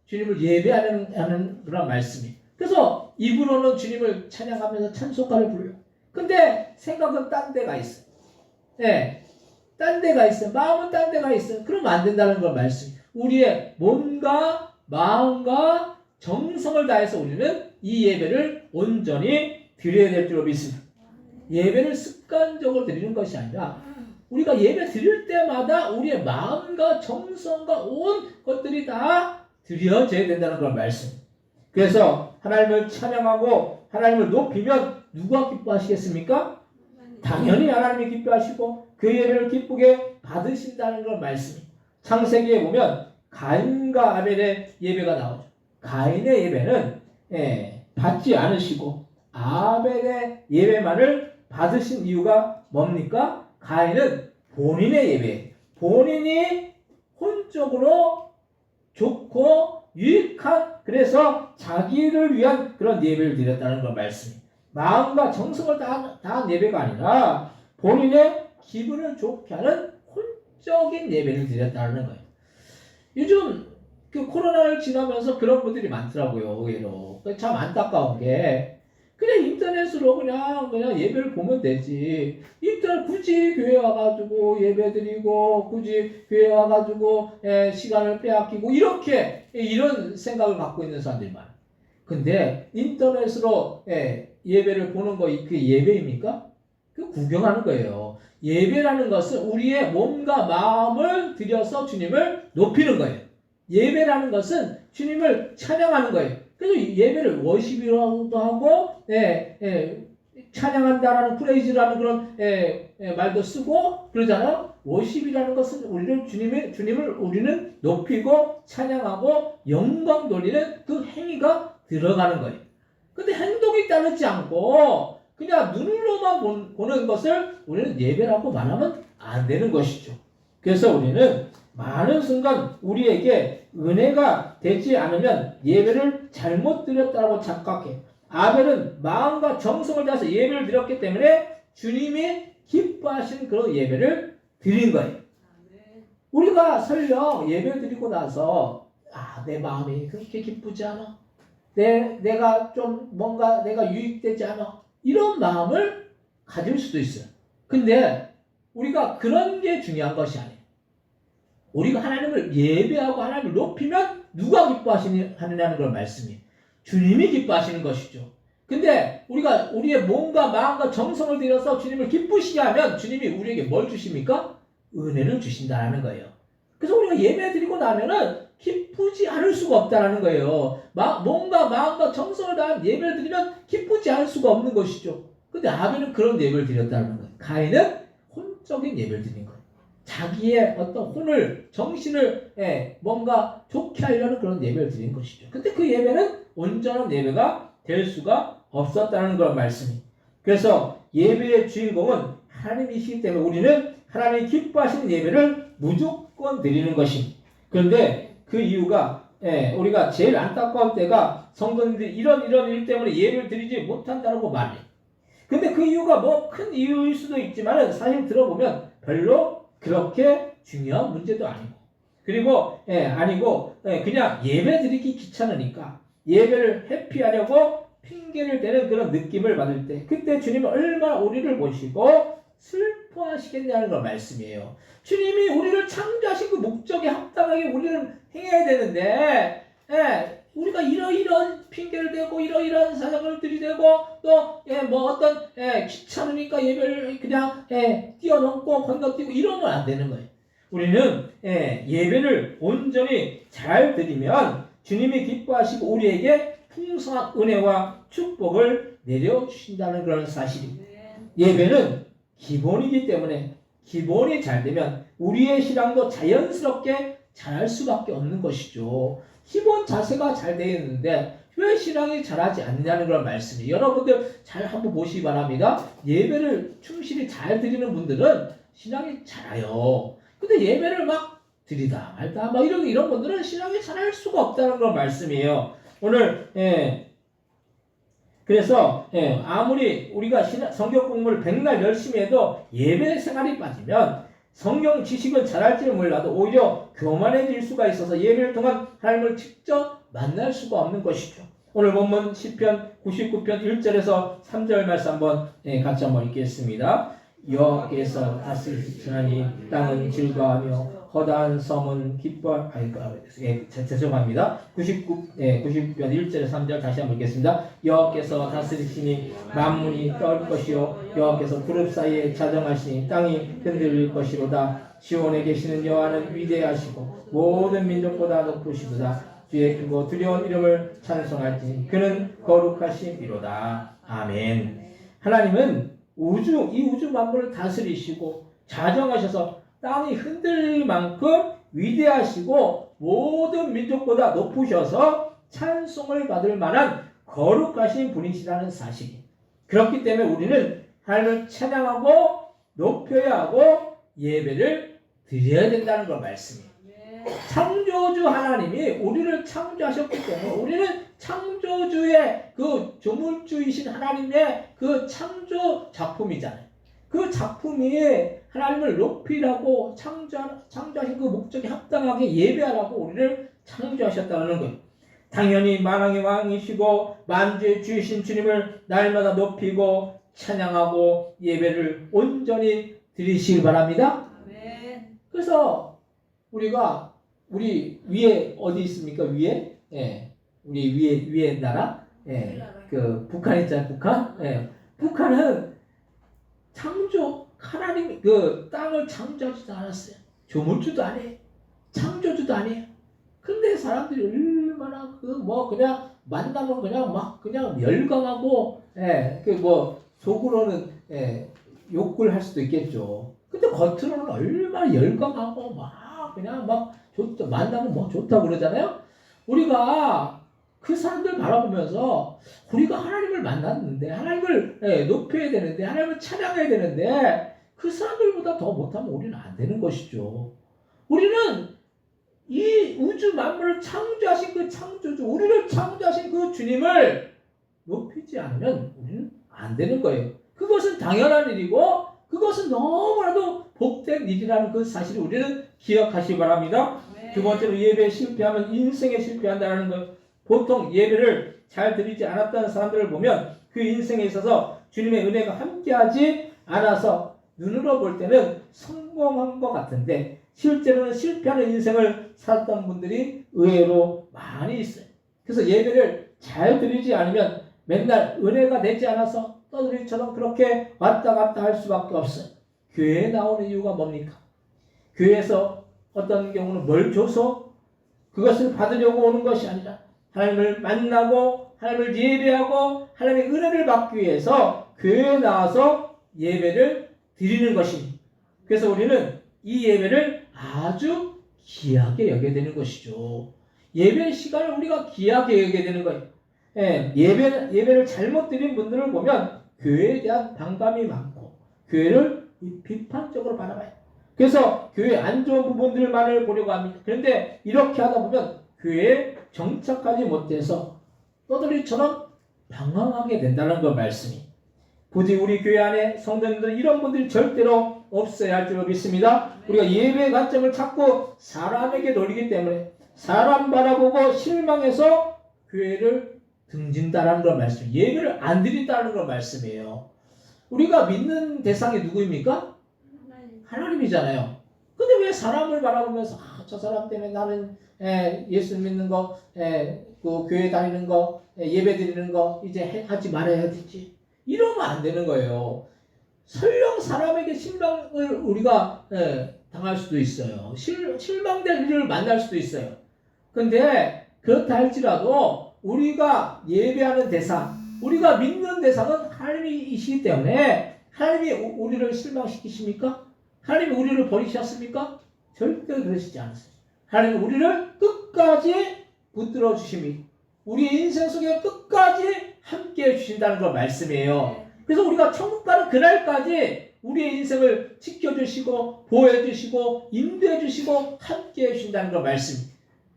주님을 예배하는 그런 말씀이에요. 그래서 입으로는 주님을 찬양하면서 찬송가를 불러요. 근데 생각은 딴 데가 있어요. 네, 딴 데가 있어요. 마음은 딴 데가 있어요. 그러면 안 된다는 걸 말씀이에요. 우리의 몸과 마음과 정성을 다해서 우리는 이 예배를 온전히 드려야 될 줄로 믿습니다. 예배를 습관적으로 드리는 것이 아니라 우리가 예배 드릴 때마다 우리의 마음과 정성과 온 것들이 다 드려져야 된다는 걸 말씀. 그래서 하나님을 찬양하고 하나님을 높이면 누가 기뻐하시겠습니까? 당연히 하나님이 기뻐하시고 그 예배를 기쁘게 받으신다는 걸 말씀. 창세기에 보면 가인과 아벨의 예배가 나오죠. 가인의 예배는 받지 않으시고 아벨의 예배만을 받으신 이유가 뭡니까? 가인은 본인의 예배, 본인이 혼적으로 좋고 유익한 그래서 자기를 위한 그런 예배를 드렸다는 걸 말씀입니다. 마음과 정성을 다한 예배가 아니라 본인의 기분을 좋게 하는 혼적인 예배를 드렸다는 거예요. 요즘 그 코로나를 지나면서 그런 분들이 많더라고요. 의외로. 참 안타까운 게 그냥 인터넷으로 그냥 예배를 보면 되지. 인터넷 굳이 교회 와가지고 예배 드리고 굳이 교회 와가지고 시간을 빼앗기고 이런 생각을 갖고 있는 사람들이 많아요. 근데 인터넷으로 예배를 보는 거 그게 예배입니까? 그 구경하는 거예요. 예배라는 것은 우리의 몸과 마음을 들여서 주님을 높이는 거예요. 예배라는 것은 주님을 찬양하는 거예요. 그래서 예배를 워십이라고도 하고 찬양한다라는 프레이즈라는 그런 말도 쓰고 그러잖아요. 워십이라는 것은 우리를 주님을 우리는 높이고 찬양하고 영광 돌리는 그 행위가 들어가는 거예요. 근데 행동이 따르지 않고 그냥 눈으로만 보는 것을 우리는 예배라고 말하면 안 되는 것이죠. 그래서 우리는 많은 순간 우리에게 은혜가 되지 않으면 예배를 잘못 드렸다고 착각해. 아벨은 마음과 정성을 다해서 예배를 드렸기 때문에 주님이 기뻐하시는 그런 예배를 드린 거예요. 우리가 설령 예배 드리고 나서 내 마음이 그렇게 기쁘지 않아. 내가 좀 뭔가 내가 유익되지 않아. 이런 마음을 가질 수도 있어요. 근데 우리가 그런 게 중요한 것이 아니에요. 우리가 하나님을 예배하고 하나님을 높이면 누가 기뻐하느냐는 걸 말씀이에요. 주님이 기뻐하시는 것이죠. 근데 우리가 우리의 몸과 마음과 정성을 들여서 주님을 기쁘시게 하면 주님이 우리에게 뭘 주십니까? 은혜를 주신다는 거예요. 그래서 우리가 예배 드리고 나면은 기쁘지 않을 수가 없다는 거예요. 몸과 마음과 정성을 다한 예배를 드리면 기쁘지 않을 수가 없는 것이죠. 근데 아벨은 그런 예배를 드렸다는 거예요. 가인은 혼적인 예배를 드린 거예요. 자기의 어떤 혼을, 정신을 뭔가 좋게 하려는 그런 예배를 드린 것이죠. 근데 그 예배는 온전한 예배가 될 수가 없었다는 그런 말씀이. 그래서 예배의 주인공은 하나님이시기 때문에 우리는 하나님이 기뻐하시는 예배를 무조건 드리는 것입니다. 그런데 그 이유가 우리가 제일 안타까운 때가 성도님들이 이런 일 때문에 예배를 드리지 못한다고 말해요. 근데 그 이유가 뭐 큰 이유일 수도 있지만 사실 들어보면 별로 그렇게 중요한 문제도 아니고, 그리고 아니고 그냥 예배 드리기 귀찮으니까 예배를 회피하려고 핑계를 대는 그런 느낌을 받을 때, 그때 주님은 얼마나 우리를 보시고 슬퍼하시겠냐는 걸 말씀이에요. 주님이 우리를 창조하신 그 목적에 합당하게 우리는 행해야 되는데 우리가 이러이러한 핑계를 대고 이러이러한 사정을 들이대고 또 뭐 어떤 귀찮으니까 예배를 그냥 뛰어넘고 건너뛰고 이러면 안 되는 거예요. 우리는 예배를 온전히 잘 드리면 주님이 기뻐하시고 우리에게 풍성한 은혜와 축복을 내려주신다는 그런 사실입니다. 예배는 기본이기 때문에 기본이 잘 되면 우리의 신앙도 자연스럽게 잘할 수밖에 없는 것이죠. 기본 자세가 잘 되어 있는데 왜 신앙이 잘하지 않느냐는 그런 말씀이에요. 여러분들 잘 한번 보시기 바랍니다. 예배를 충실히 잘 드리는 분들은 신앙이 잘해요. 근데 예배를 막 드리다 말다 막 이런 분들은 신앙이 잘할 수가 없다는 그런 말씀이에요. 오늘 그래서 아무리 우리가 성경 공부를 백날 열심히 해도 예배 생활이 빠지면 성경 지식은 잘할지는 몰라도 오히려 교만해질 수가 있어서 예배를 통한 하나님을 직접 만날 수가 없는 것이죠. 오늘 본문 시편 99편 1절에서 3절 말씀 한번 같이 한번 읽겠습니다. 여호와께서 다스리시니 땅은 즐거워하며 허다한 섬은 기뻐. 죄송합니다. 90편 1절에 3절 다시 한번 읽겠습니다. 여호와께서 다스리시니 만문이 떨 것이요 여호와께서 구름 사이에 자정하시니 땅이 흔들릴 것이로다. 시온에 계시는 여호와는 위대하시고 모든 민족보다 높으시도다. 주의 크고 두려운 이름을 찬송할지니 그는 거룩하심이로다. 아멘. 하나님은 이 우주 만물을 다스리시고 자정하셔서 땅이 흔들릴 만큼 위대하시고 모든 민족보다 높으셔서 찬송을 받을 만한 거룩하신 분이시라는 사실이. 그렇기 때문에 우리는 하나님을 찬양하고 높여야 하고 예배를 드려야 된다는 걸 말씀이에요. 창조주 하나님이 우리를 창조하셨기 때문에 우리는 창조주의 그 조물주이신 하나님의 그 창조 작품이잖아요. 그 작품이 하나님을 높이라고 창조하신 그 목적에 합당하게 예배하라고 우리를 창조하셨다는 거예요. 당연히 만왕의 왕이시고 만주의 주이신 주님을 날마다 높이고 찬양하고 예배를 온전히 드리시길 바랍니다. 그래서 우리 위에 어디 있습니까? 위에? 우리 위에 나라? 그 북한 있잖아요. 북한? 북한은 하나님이 그 땅을 창조하지도 않았어요. 조물주도 아니에요. 창조주도 아니에요. 근데 사람들이 얼마나 그냥 만나면 그냥 열광하고 속으로는 욕을 할 수도 있겠죠. 근데 겉으로는 얼마나 열광하고 만나면 좋다고 그러잖아요. 우리가 그 사람들 바라보면서 우리가 하나님을 만났는데 하나님을 높여야 되는데 하나님을 찬양해야 되는데 그 사람들보다 더 못하면 우리는 안 되는 것이죠. 우리는 이 우주 만물을 창조하신 그 창조주, 우리를 창조하신 그 주님을 높이지 않으면 우리는 안 되는 거예요. 그것은 당연한 일이고 그것은 너무나도 복된 일이라는 그 사실을 우리는 기억하시기 바랍니다. 두 번째로 예배에 실패하면 인생에 실패한다는 것. 보통 예배를 잘 드리지 않았다는 사람들을 보면 그 인생에 있어서 주님의 은혜가 함께하지 않아서 눈으로 볼 때는 성공한 것 같은데 실제로는 실패하는 인생을 살았던 분들이 의외로 많이 있어요. 그래서 예배를 잘 드리지 않으면 맨날 은혜가 되지 않아서 떠들이처럼 그렇게 왔다 갔다 할 수밖에 없어요. 교회에 나오는 이유가 뭡니까? 교회에서 어떤 경우는 뭘 줘서 그것을 받으려고 오는 것이 아니라 하나님을 만나고 하나님을 예배하고 하나님의 은혜를 받기 위해서 교회에 나와서 예배를 드리는 것입니다. 그래서 우리는 이 예배를 아주 귀하게 여겨야 되는 것이죠. 예배 시간을 우리가 귀하게 여겨야 되는 거예요. 예, 예배를 잘못 드린 분들을 보면 교회에 대한 반감이 많고 교회를 비판적으로 바라봐요. 그래서 교회 안 좋은 부분들만을 보려고 합니다. 그런데 이렇게 하다 보면 교회에 정착하지 못해서 떠돌이처럼 방황하게 된다는 그 말씀이, 부디 우리 교회 안에 성도님들 이런 분들이 절대로 없어야 할 줄로 믿습니다. 우리가 예배의 관점을 자꾸 사람에게 돌리기 때문에 사람 바라보고 실망해서 교회를 등진다라는 걸 말씀, 예배를 안 드린다는 걸 말씀이에요. 우리가 믿는 대상이 누구입니까? 하나님이잖아요. 근데 왜 사람을 바라보면서 저 사람 때문에 나는 예수 믿는 거, 그 교회 다니는 거, 예배 드리는 거 이제 하지 말아야 되지, 이러면 안 되는 거예요. 설령 사람에게 실망을 우리가 당할 수도 있어요. 실망될 일을 만날 수도 있어요. 근데 그렇다 할지라도 우리가 예배하는 대상, 우리가 믿는 대상은 하나님이시기 때문에, 하나님이 우리를 실망시키십니까? 하나님이 우리를 버리셨습니까? 절대 그러시지 않으세요. 하나님은 우리를 끝까지 붙들어 주심이, 우리의 인생 속에 끝까지 함께 해주신다는 걸 말씀이에요. 그래서 우리가 천국 가는 그날까지 우리의 인생을 지켜주시고 보호해주시고 인도해주시고 함께 해주신다는 걸 말씀.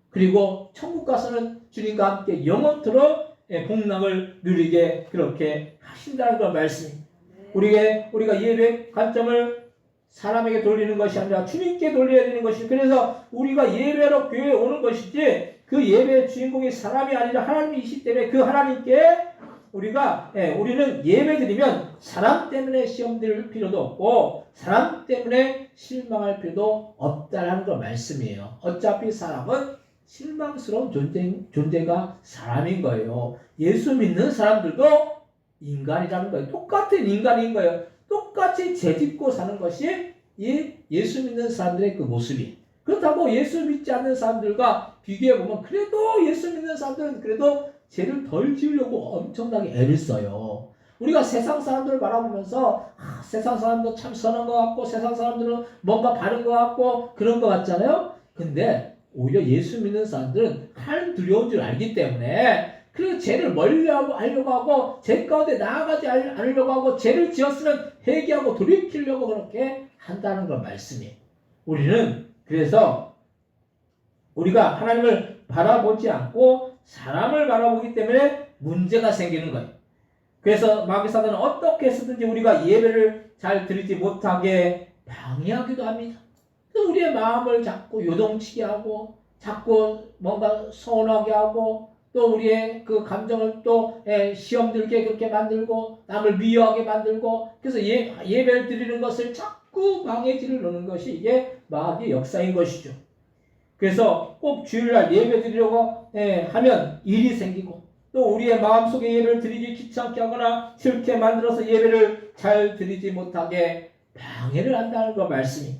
그리고 천국 가서는 주님과 함께 영원토록 복락을 누리게 그렇게 하신다는 걸 말씀. 우리가 예배 관점을 사람에게 돌리는 것이 아니라 주님께 돌려야 되는 것이죠. 그래서 우리가 예배로 교회에 오는 것이지, 그 예배의 주인공이 사람이 아니라 하나님이시기 때문에 그 하나님께 우리는 예배 드리면 사람 때문에 시험 들 필요도 없고 사람 때문에 실망할 필요도 없다라는 거 말씀이에요. 어차피 사람은 실망스러운 존재가 사람인 거예요. 예수 믿는 사람들도 인간이라는 거예요. 똑같은 인간인 거예요. 똑같이 죄짓고 사는 것이 예수 믿는 사람들의 그 모습이. 그렇다고 예수 믿지 않는 사람들과 비교해보면 그래도 예수 믿는 사람들은 그래도 죄를 덜 지으려고 엄청나게 애를 써요. 우리가 세상 사람들을 바라보면서 세상 사람도 참 선한 것 같고 세상 사람들은 뭔가 바른 것 같고 그런 것 같잖아요. 근데 오히려 예수 믿는 사람들은 하나님 두려운 줄 알기 때문에, 그리고 죄를 멀리 하려고 하고 죄 가운데 나아가지 않으려고 하고 죄를 지었으면 회개하고 돌이키려고 그렇게 한다는 걸 말씀이에요. 우리는 그래서 우리가 하나님을 바라보지 않고 사람을 바라보기 때문에 문제가 생기는 거예요. 그래서 마귀 사단은 어떻게 해서든지 우리가 예배를 잘 드리지 못하게 방해하기도 합니다. 우리의 마음을 자꾸 요동치게 하고 자꾸 뭔가 서운하게 하고 또 우리의 그 감정을 또 시험 들게 그렇게 만들고 남을 미워하게 만들고, 그래서 예배를 드리는 것을 자꾸 방해질을 놓는 것이 이게 마귀의 역사인 것이죠. 그래서 꼭 주일날 예배 드리려고 하면 일이 생기고 또 우리의 마음속에 예배를 드리기 귀찮게 하거나 싫게 만들어서 예배를 잘 드리지 못하게 방해를 한다는 거 말씀이.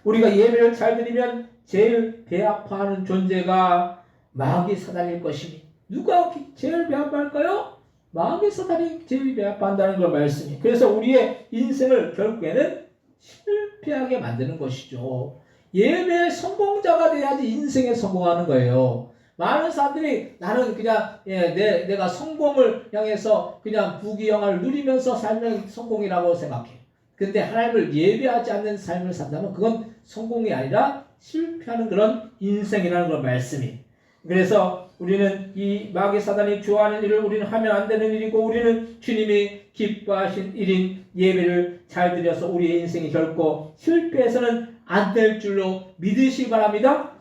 우리가 예배를 잘 드리면 제일 배 아파하는 존재가 마귀 사단일 것이니, 누가 제일 배 아파할까요? 마귀 사단이 제일 배 아파한다는 걸 말씀이. 그래서 우리의 인생을 결국에는 실패하게 만드는 것이죠. 예배의 성공자가 돼야지 인생에 성공하는 거예요. 많은 사람들이 나는 그냥 내가 성공을 향해서 그냥 부귀영화를 누리면서 살면 성공이라고 생각해. 근데 하나님을 예배하지 않는 삶을 산다면 그건 성공이 아니라 실패하는 그런 인생이라는 걸 말씀이. 그래서 우리는 이 마귀 사단이 좋아하는 일을 우리는 하면 안 되는 일이고, 우리는 주님이 기뻐하신 일인 예배를 잘 드려서 우리의 인생이 결코 실패해서는 안 될 줄로 믿으시기 바랍니다.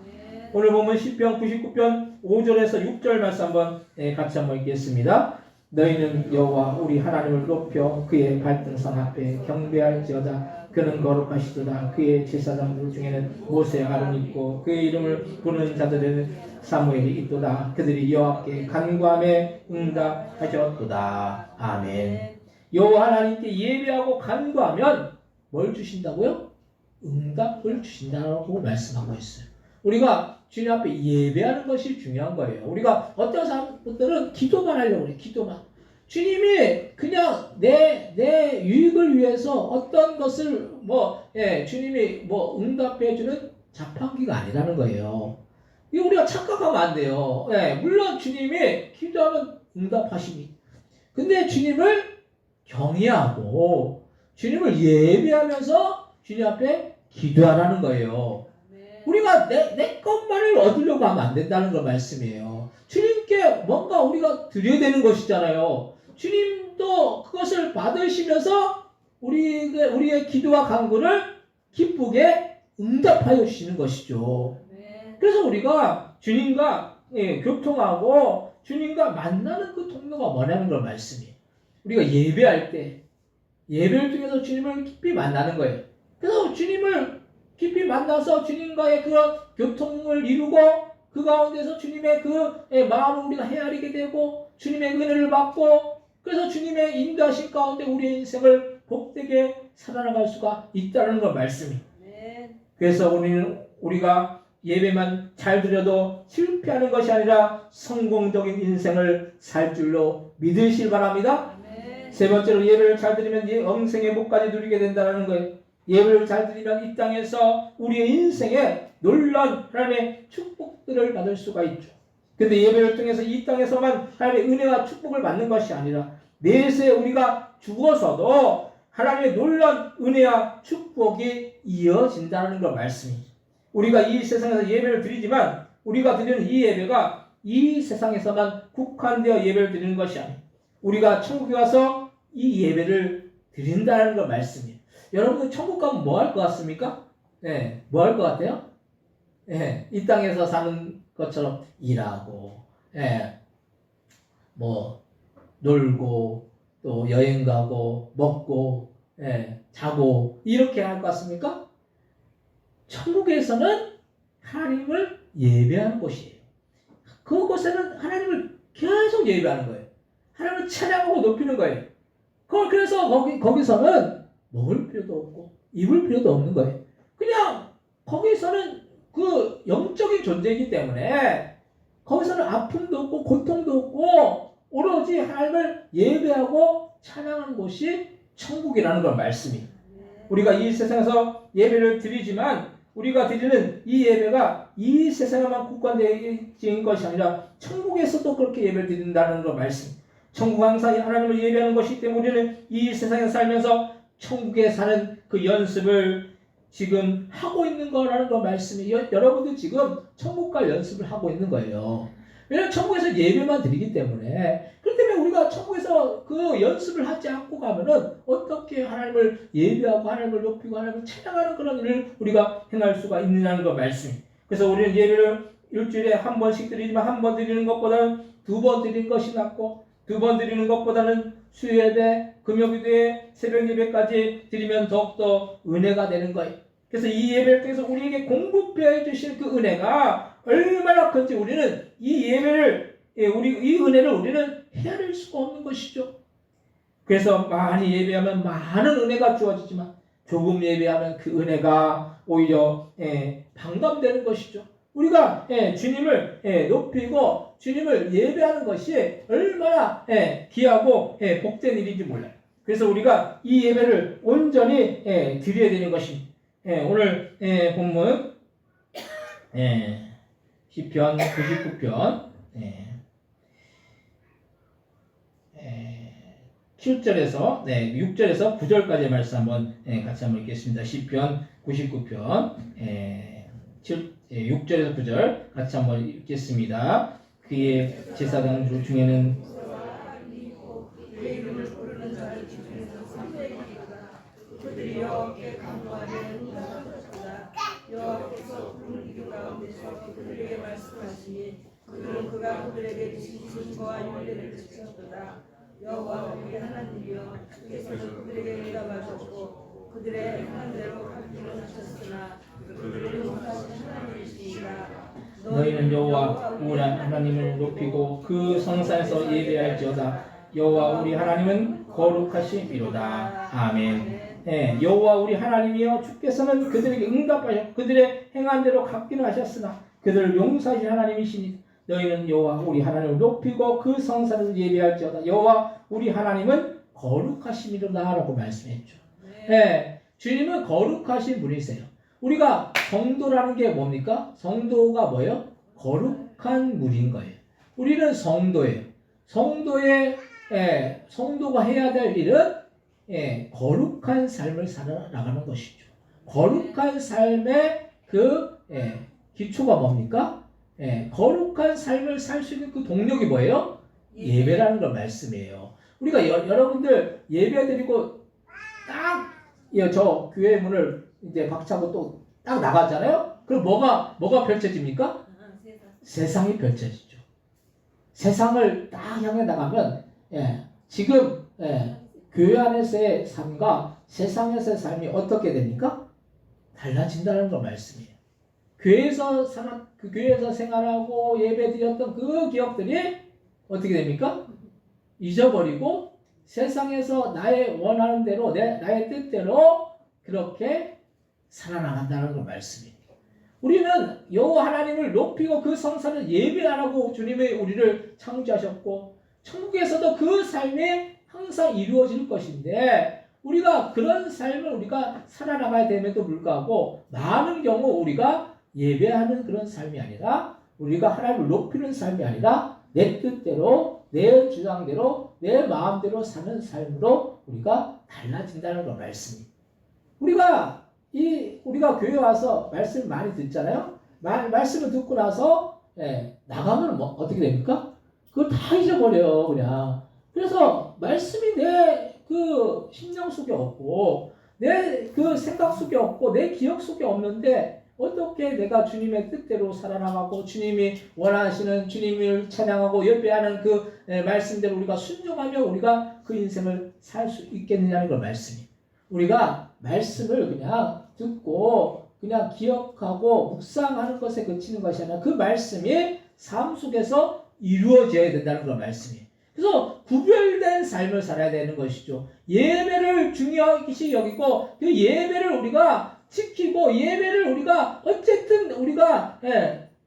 오늘 보면 시편 99편 5절에서 6절 말씀 한번 같이 한번 읽겠습니다. 너희는 여호와 우리 하나님을 높여 그의 발등상 앞에 경배할지어다. 그는 거룩하시도다. 그의 제사장들 중에는 모세, 아론 있고 그의 이름을 부르는 자들에는 사무엘이 있도다. 그들이 여호와께 간구함에 응답하셨도다. 아멘. 여호와 하나님께 예배하고 간구하면 뭘 주신다고요? 응답을 주신다고 말씀하고 있어요. 우리가 주님 앞에 예배하는 것이 중요한 거예요. 우리가 어떤 사람들은 기도만 하려고 그래요. 기도만. 주님이 그냥 내 유익을 위해서 어떤 것을 주님이 응답해주는 자판기가 아니라는 거예요. 이거 우리가 착각하면 안 돼요. 물론 주님이 기도하면 응답하십니다. 근데 주님을 경외하고 주님을 예배하면서 주님 앞에 기도하라는 거예요. 우리가 내 것만을 얻으려고 하면 안 된다는 거 말씀이에요. 주님께 뭔가 우리가 드려야 되는 것이잖아요. 주님도 그것을 받으시면서 우리의 기도와 간구를 기쁘게 응답하여 주시는 것이죠. 그래서 우리가 주님과 교통하고 주님과 만나는 그 통로가 뭐냐는 걸 말씀이에요. 우리가 예배할 때 예배를 통해서 주님을 깊이 만나는 거예요. 그래서 주님을 깊이 만나서 주님과의 그런 교통을 이루고 그 가운데서 주님의 그 마음을 우리가 헤아리게 되고 주님의 은혜를 받고 그래서 주님의 인도하신 가운데 우리의 인생을 복되게 살아나갈 수가 있다는 걸 말씀이에요. 그래서 우리가 예배만 잘 드려도 실패하는 것이 아니라 성공적인 인생을 살 줄로 믿으실 바랍니다. 세 번째로 예배를 잘 드리면 영생의 복까지 누리게 된다는 거예요. 예배를 잘 드리면 이 땅에서 우리의 인생에 놀라운 하나님의 축복들을 받을 수가 있죠. 근데 예배를 통해서 이 땅에서만 하나님의 은혜와 축복을 받는 것이 아니라 내세 우리가 죽어서도 하나님의 놀라운 은혜와 축복이 이어진다는 걸 말씀입니다. 우리가 이 세상에서 예배를 드리지만 우리가 드리는 이 예배가 이 세상에서만 국한되어 예배를 드리는 것이 아닙니다. 우리가 천국에 와서 이 예배를 드린다는 걸 말씀이에요. 여러분 천국 가면 뭐 할 것 같습니까? 뭐 할 것 같아요? 이 땅에서 사는 것처럼 일하고, 놀고, 또 여행 가고, 먹고, 자고, 이렇게 할 것 같습니까? 천국에서는 하나님을 예배하는 곳이에요. 그곳에는 하나님을 계속 예배하는 거예요. 하나님을 찬양하고 높이는 거예요. 그래서 거기서는 먹을 필요도 없고 입을 필요도 없는 거예요. 그냥 거기서는 그 영적인 존재이기 때문에 거기서는 아픔도 없고 고통도 없고 오로지 하나님을 예배하고 찬양하는 곳이 천국이라는 걸 말씀입니다. 우리가 이 세상에서 예배를 드리지만 우리가 드리는 이 예배가 이 세상에만 국한되어진 것이 아니라 천국에서도 그렇게 예배를 드린다는 걸 말씀. 천국 항상 하나님을 예배하는 것이기 때문에 우리는 이 세상에 살면서 천국에 사는 그 연습을 지금 하고 있는 거라는 거 말씀이에요. 여러분도 지금 천국 갈 연습을 하고 있는 거예요. 왜냐하면 천국에서 예배만 드리기 때문에. 그렇기 때문에 우리가 천국에서 그 연습을 하지 않고 가면은 어떻게 하나님을 예배하고 하나님을 높이고 하나님을 찬양하는 그런 일을 우리가 행할 수가 있느냐는 거 말씀이에요. 그래서 우리는 예배를 일주일에 한 번씩 드리지만 한 번 드리는 것보다는 두 번 드리는 것이 낫고 두 번 드리는 것보다는 수요예배, 금요기도에 새벽 예배까지 드리면 더욱더 은혜가 되는 거예요. 그래서 이 예배를 통해서 우리에게 공급해 주신 그 은혜가 얼마나 큰지 우리는 이 예배를 이 은혜를 우리는 헤아릴 수가 없는 것이죠. 그래서 많이 예배하면 많은 은혜가 주어지지만 조금 예배하면 그 은혜가 오히려 반감되는 것이죠. 우리가 주님을 높이고 주님을 예배하는 것이 얼마나 귀하고 복된 일인지 몰라요. 그래서 우리가 이 예배를 온전히 드려야 되는 것입니다. 오늘 본문 시편 99편 7절에서 6절에서 9절까지의 말씀 한번 같이 한번 읽겠습니다. 시편 99편 6절에서 9절 같이 한번 읽겠습니다. 그의 제사장 중에는 그의 이름을 부르는 자들 중에서 삼백이다. 그들이 여호와께 간구하면 응답하셨다. 여호와께서 푸른 기둥 가운데서 그들에게 말씀하시니 그들은 그가 그들에게 주신 증거와 윤례를 지켰도다. 여호와 우리 하나님이여 주께서는 그들에게 응답하셨고 그들의 행한 대로 갚기는 하셨으나 그들은 못하신 하나님이시니라. 너희는 여호와 우리 하나님을 높이고 그 성산에서 예배할지어다. 여호와 우리 하나님은 거룩하심이로다. 아멘. 여호와 우리 하나님이여 주께서는 그들에게 응답하셨고 그들의 행한 대로 갚기는 하셨으나 그들을 용서하신 하나님이시니 너희는 여호와 우리 하나님을 높이고 그 성산을 예배할지어다. 여호와 우리 하나님은 거룩하심이로다라고 말씀했죠. 네, 주님은 거룩하신 분이세요. 우리가 성도라는 게 뭡니까? 성도가 뭐예요? 거룩한 분인 거예요. 우리는 성도예요. 성도가 해야 될 일은 거룩한 삶을 살아나가는 것이죠. 거룩한 삶의 기초가 뭡니까? 거룩한 삶을 살 수 있는 그 동력이 뭐예요? 예배라는 걸 말씀이에요. 우리가 여러분들 예배 드리고 딱 저 교회 문을 이제 박차고 또 딱 나가잖아요. 그럼 뭐가 펼쳐집니까? 세상이 펼쳐지죠. 세상을 딱 향해 나가면 지금 교회 안에서의 삶과 세상에서의 삶이 어떻게 됩니까? 달라진다는 걸 말씀이에요. 교회에서 생활하고 예배드렸던 그 기억들이 어떻게 됩니까? 잊어버리고 세상에서 나의 원하는 대로 나의 뜻대로 그렇게 살아나간다는 걸 말씀이에요. 우리는 여호와 하나님을 높이고 그 성산을 예배하라고 주님이 우리를 창조하셨고 천국에서도 그 삶이 항상 이루어질 것인데 우리가 그런 삶을 우리가 살아나가야 됨에도 불구하고 많은 경우 우리가 예배하는 그런 삶이 아니라 우리가 하나님을 높이는 삶이 아니라 내 뜻대로 내 주장대로 내 마음대로 사는 삶으로 우리가 달라진다는 걸 말씀입니다. 우리가 교회 와서 말씀 많이 듣잖아요. 말씀을 듣고 나서 나가면 어떻게 됩니까? 그걸 다 잊어버려요, 그냥. 그래서 말씀이 내 그 심령 속에 없고 내 그 생각 속에 없고 내 기억 속에 없는데 어떻게 내가 주님의 뜻대로 살아나가고 주님이 원하시는 주님을 찬양하고 예배하는 그 말씀대로 우리가 순종하며 우리가 그 인생을 살 수 있겠느냐는 걸 말씀입니다. 우리가 말씀을 그냥 듣고 그냥 기억하고 묵상하는 것에 그치는 것이 아니라 그 말씀이 삶 속에서 이루어져야 된다는 걸 말씀이에요. 그래서 구별된 삶을 살아야 되는 것이죠. 예배를 중요시 여기고 그 예배를 우리가 지키고 예배를 우리가 어쨌든 우리가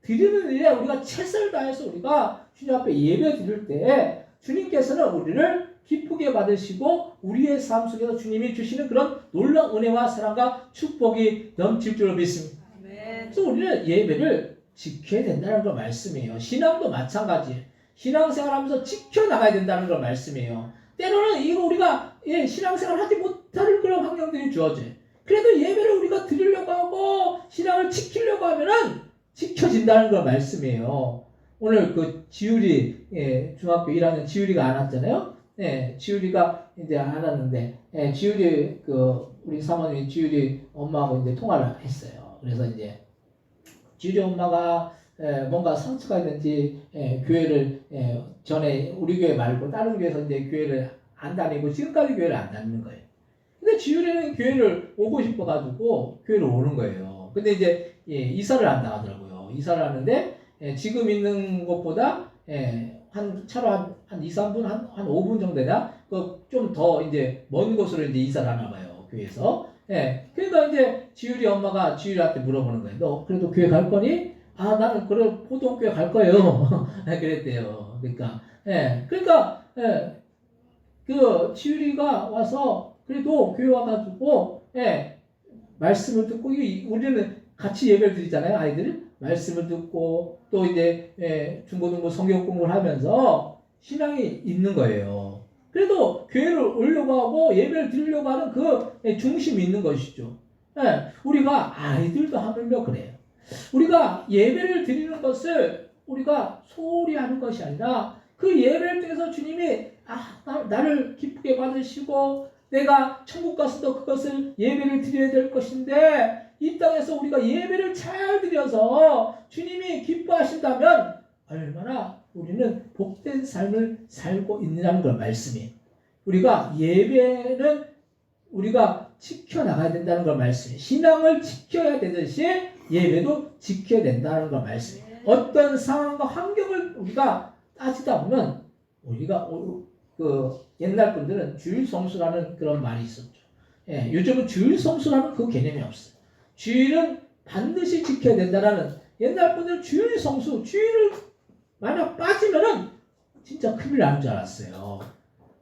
드리는 일에 우리가 최선을 다해서 우리가 주님 앞에 예배 드릴 때 주님께서는 우리를 기쁘게 받으시고 우리의 삶 속에서 주님이 주시는 그런 놀라운 은혜와 사랑과 축복이 넘칠 줄로 믿습니다. 그래서 우리는 예배를 지켜야 된다는 걸 말씀이에요. 신앙도 마찬가지예요. 신앙생활하면서 지켜나가야 된다는 걸 말씀이에요. 때로는 이거 우리가 신앙생활 하지 못할 그런 환경들이 주어져요. 그래도 예배를 우리가 드리려고 하고 신앙을 지키려고 하면은 지켜진다는 걸 말씀이에요. 오늘 그 지율이 중학교 1학년 지율이가 안 왔잖아요. 지율이가 이제 안 왔는데 지율이 우리 사모님이 지율이 엄마하고 이제 통화를 했어요. 그래서 이제 지율이 엄마가 뭔가 상처가 있는지 교회를 전에 우리 교회 말고 다른 교회에서 이제 교회를 안 다니고 지금까지 교회를 안 다니는 거예요. 근데 지율이는 교회를 오고 싶어가지고 교회를 오는 거예요. 근데 이제 이사를 한다 하더라고요. 이사를 하는데 지금 있는 곳보다 차로 한 2, 3분, 한 5분 정도 되나? 좀 더 이제 먼 곳으로 이제 이사를 하나 봐요. 교회에서. 그러니까 이제 지율이 엄마가 지율이한테 물어보는 거예요. 너 그래도 교회 갈 거니? 아, 나는 그래 포동교회 갈 거예요. 그랬대요. 그러니까 그 지율이가 와서 그래도 교회 와가지고 말씀을 듣고 우리는 같이 예배를 드리잖아요. 아이들 말씀을 듣고 또 이제 중고등부 성경 공부를 하면서 신앙이 있는 거예요. 그래도 교회를 오려고 하고 예배를 드리려고 하는 그 중심이 있는 것이죠. 우리가 아이들도 하물며 그래요. 우리가 예배를 드리는 것을 우리가 소홀히 하는 것이 아니라 그 예배를 통해서 주님이 나를 기쁘게 받으시고 내가 천국 가서도 그것을 예배를 드려야 될 것인데 이 땅에서 우리가 예배를 잘 드려서 주님이 기뻐하신다면 얼마나 우리는 복된 삶을 살고 있느냐는 걸 말씀이에요. 우리가 예배는 우리가 지켜나가야 된다는 걸 말씀이에요. 신앙을 지켜야 되듯이 예배도 지켜야 된다는 걸 말씀이에요. 어떤 상황과 환경을 우리가 따지다 보면 우리가 옛날 분들은 주일 성수라는 그런 말이 있었죠. 요즘은 주일 성수라는 그 개념이 없어요. 주일은 반드시 지켜야 된다라는 옛날 분들은 주일 성수, 주일을 만약 빠지면은 진짜 큰일 나는 줄 알았어요.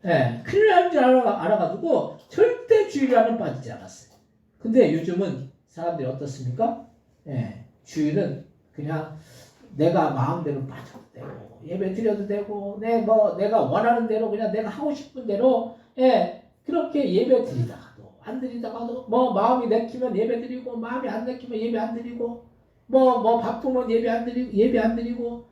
예, 큰일 나는 줄 알아가지고 절대 주일날은 빠지지 않았어요. 근데 요즘은 사람들이 어떻습니까? 예, 주일은 그냥 내가 마음대로 빠져도 되고 예배 드려도 되고 내가 원하는 대로 그냥 내가 하고 싶은 대로 그렇게 예배 드리다가도 안 드리다가도 뭐 마음이 내키면 예배 드리고 마음이 안 내키면 예배 안 드리고 뭐 바쁘면 예배 안 드리고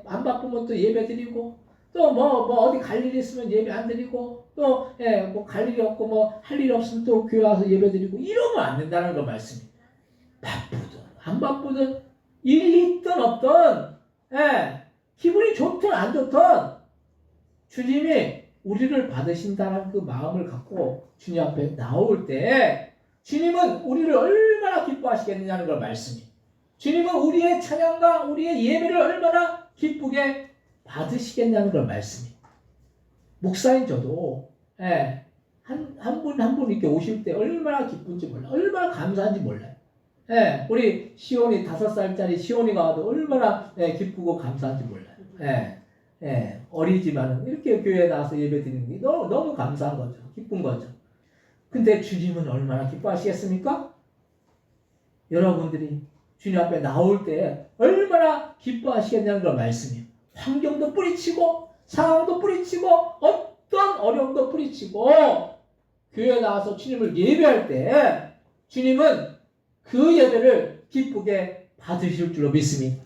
안 바쁘면 또 예배 드리고 또 뭐 어디 갈 일이 있으면 예배 안 드리고 또 뭐 갈 일이 없고 뭐 할 일 없으면 또 교회 와서 예배 드리고 이러면 안 된다는 거 말씀이. 바쁘든 안 바쁘든 일이 있든 없든 기분이 좋든 안 좋든 주님이 우리를 받으신다는 그 마음을 갖고 주님 앞에 나올 때 주님은 우리를 얼마나 기뻐하시겠느냐는 걸 말씀이. 주님은 우리의 찬양과 우리의 예배를 얼마나 기쁘게 받으시겠냐는 걸 말씀이. 목사인 저도 한 분 이렇게 오실 때 얼마나 기쁜지 몰라요. 얼마나 감사한지 몰라요. 우리 시온이 5살짜리 시온이가 와도 얼마나 기쁘고 감사한지 몰라요. 어리지만 이렇게 교회에 나와서 예배 드리는 게 너무 감사한 거죠. 기쁜 거죠. 근데 주님은 얼마나 기뻐하시겠습니까? 여러분들이 주님 앞에 나올 때 얼마나 기뻐하시겠냐는 걸 말씀이에요. 환경도 뿌리치고 상황도 뿌리치고 어떤 어려움도 뿌리치고 교회에 나와서 주님을 예배할 때 주님은 그 예배를 기쁘게 받으실 줄로 믿습니다.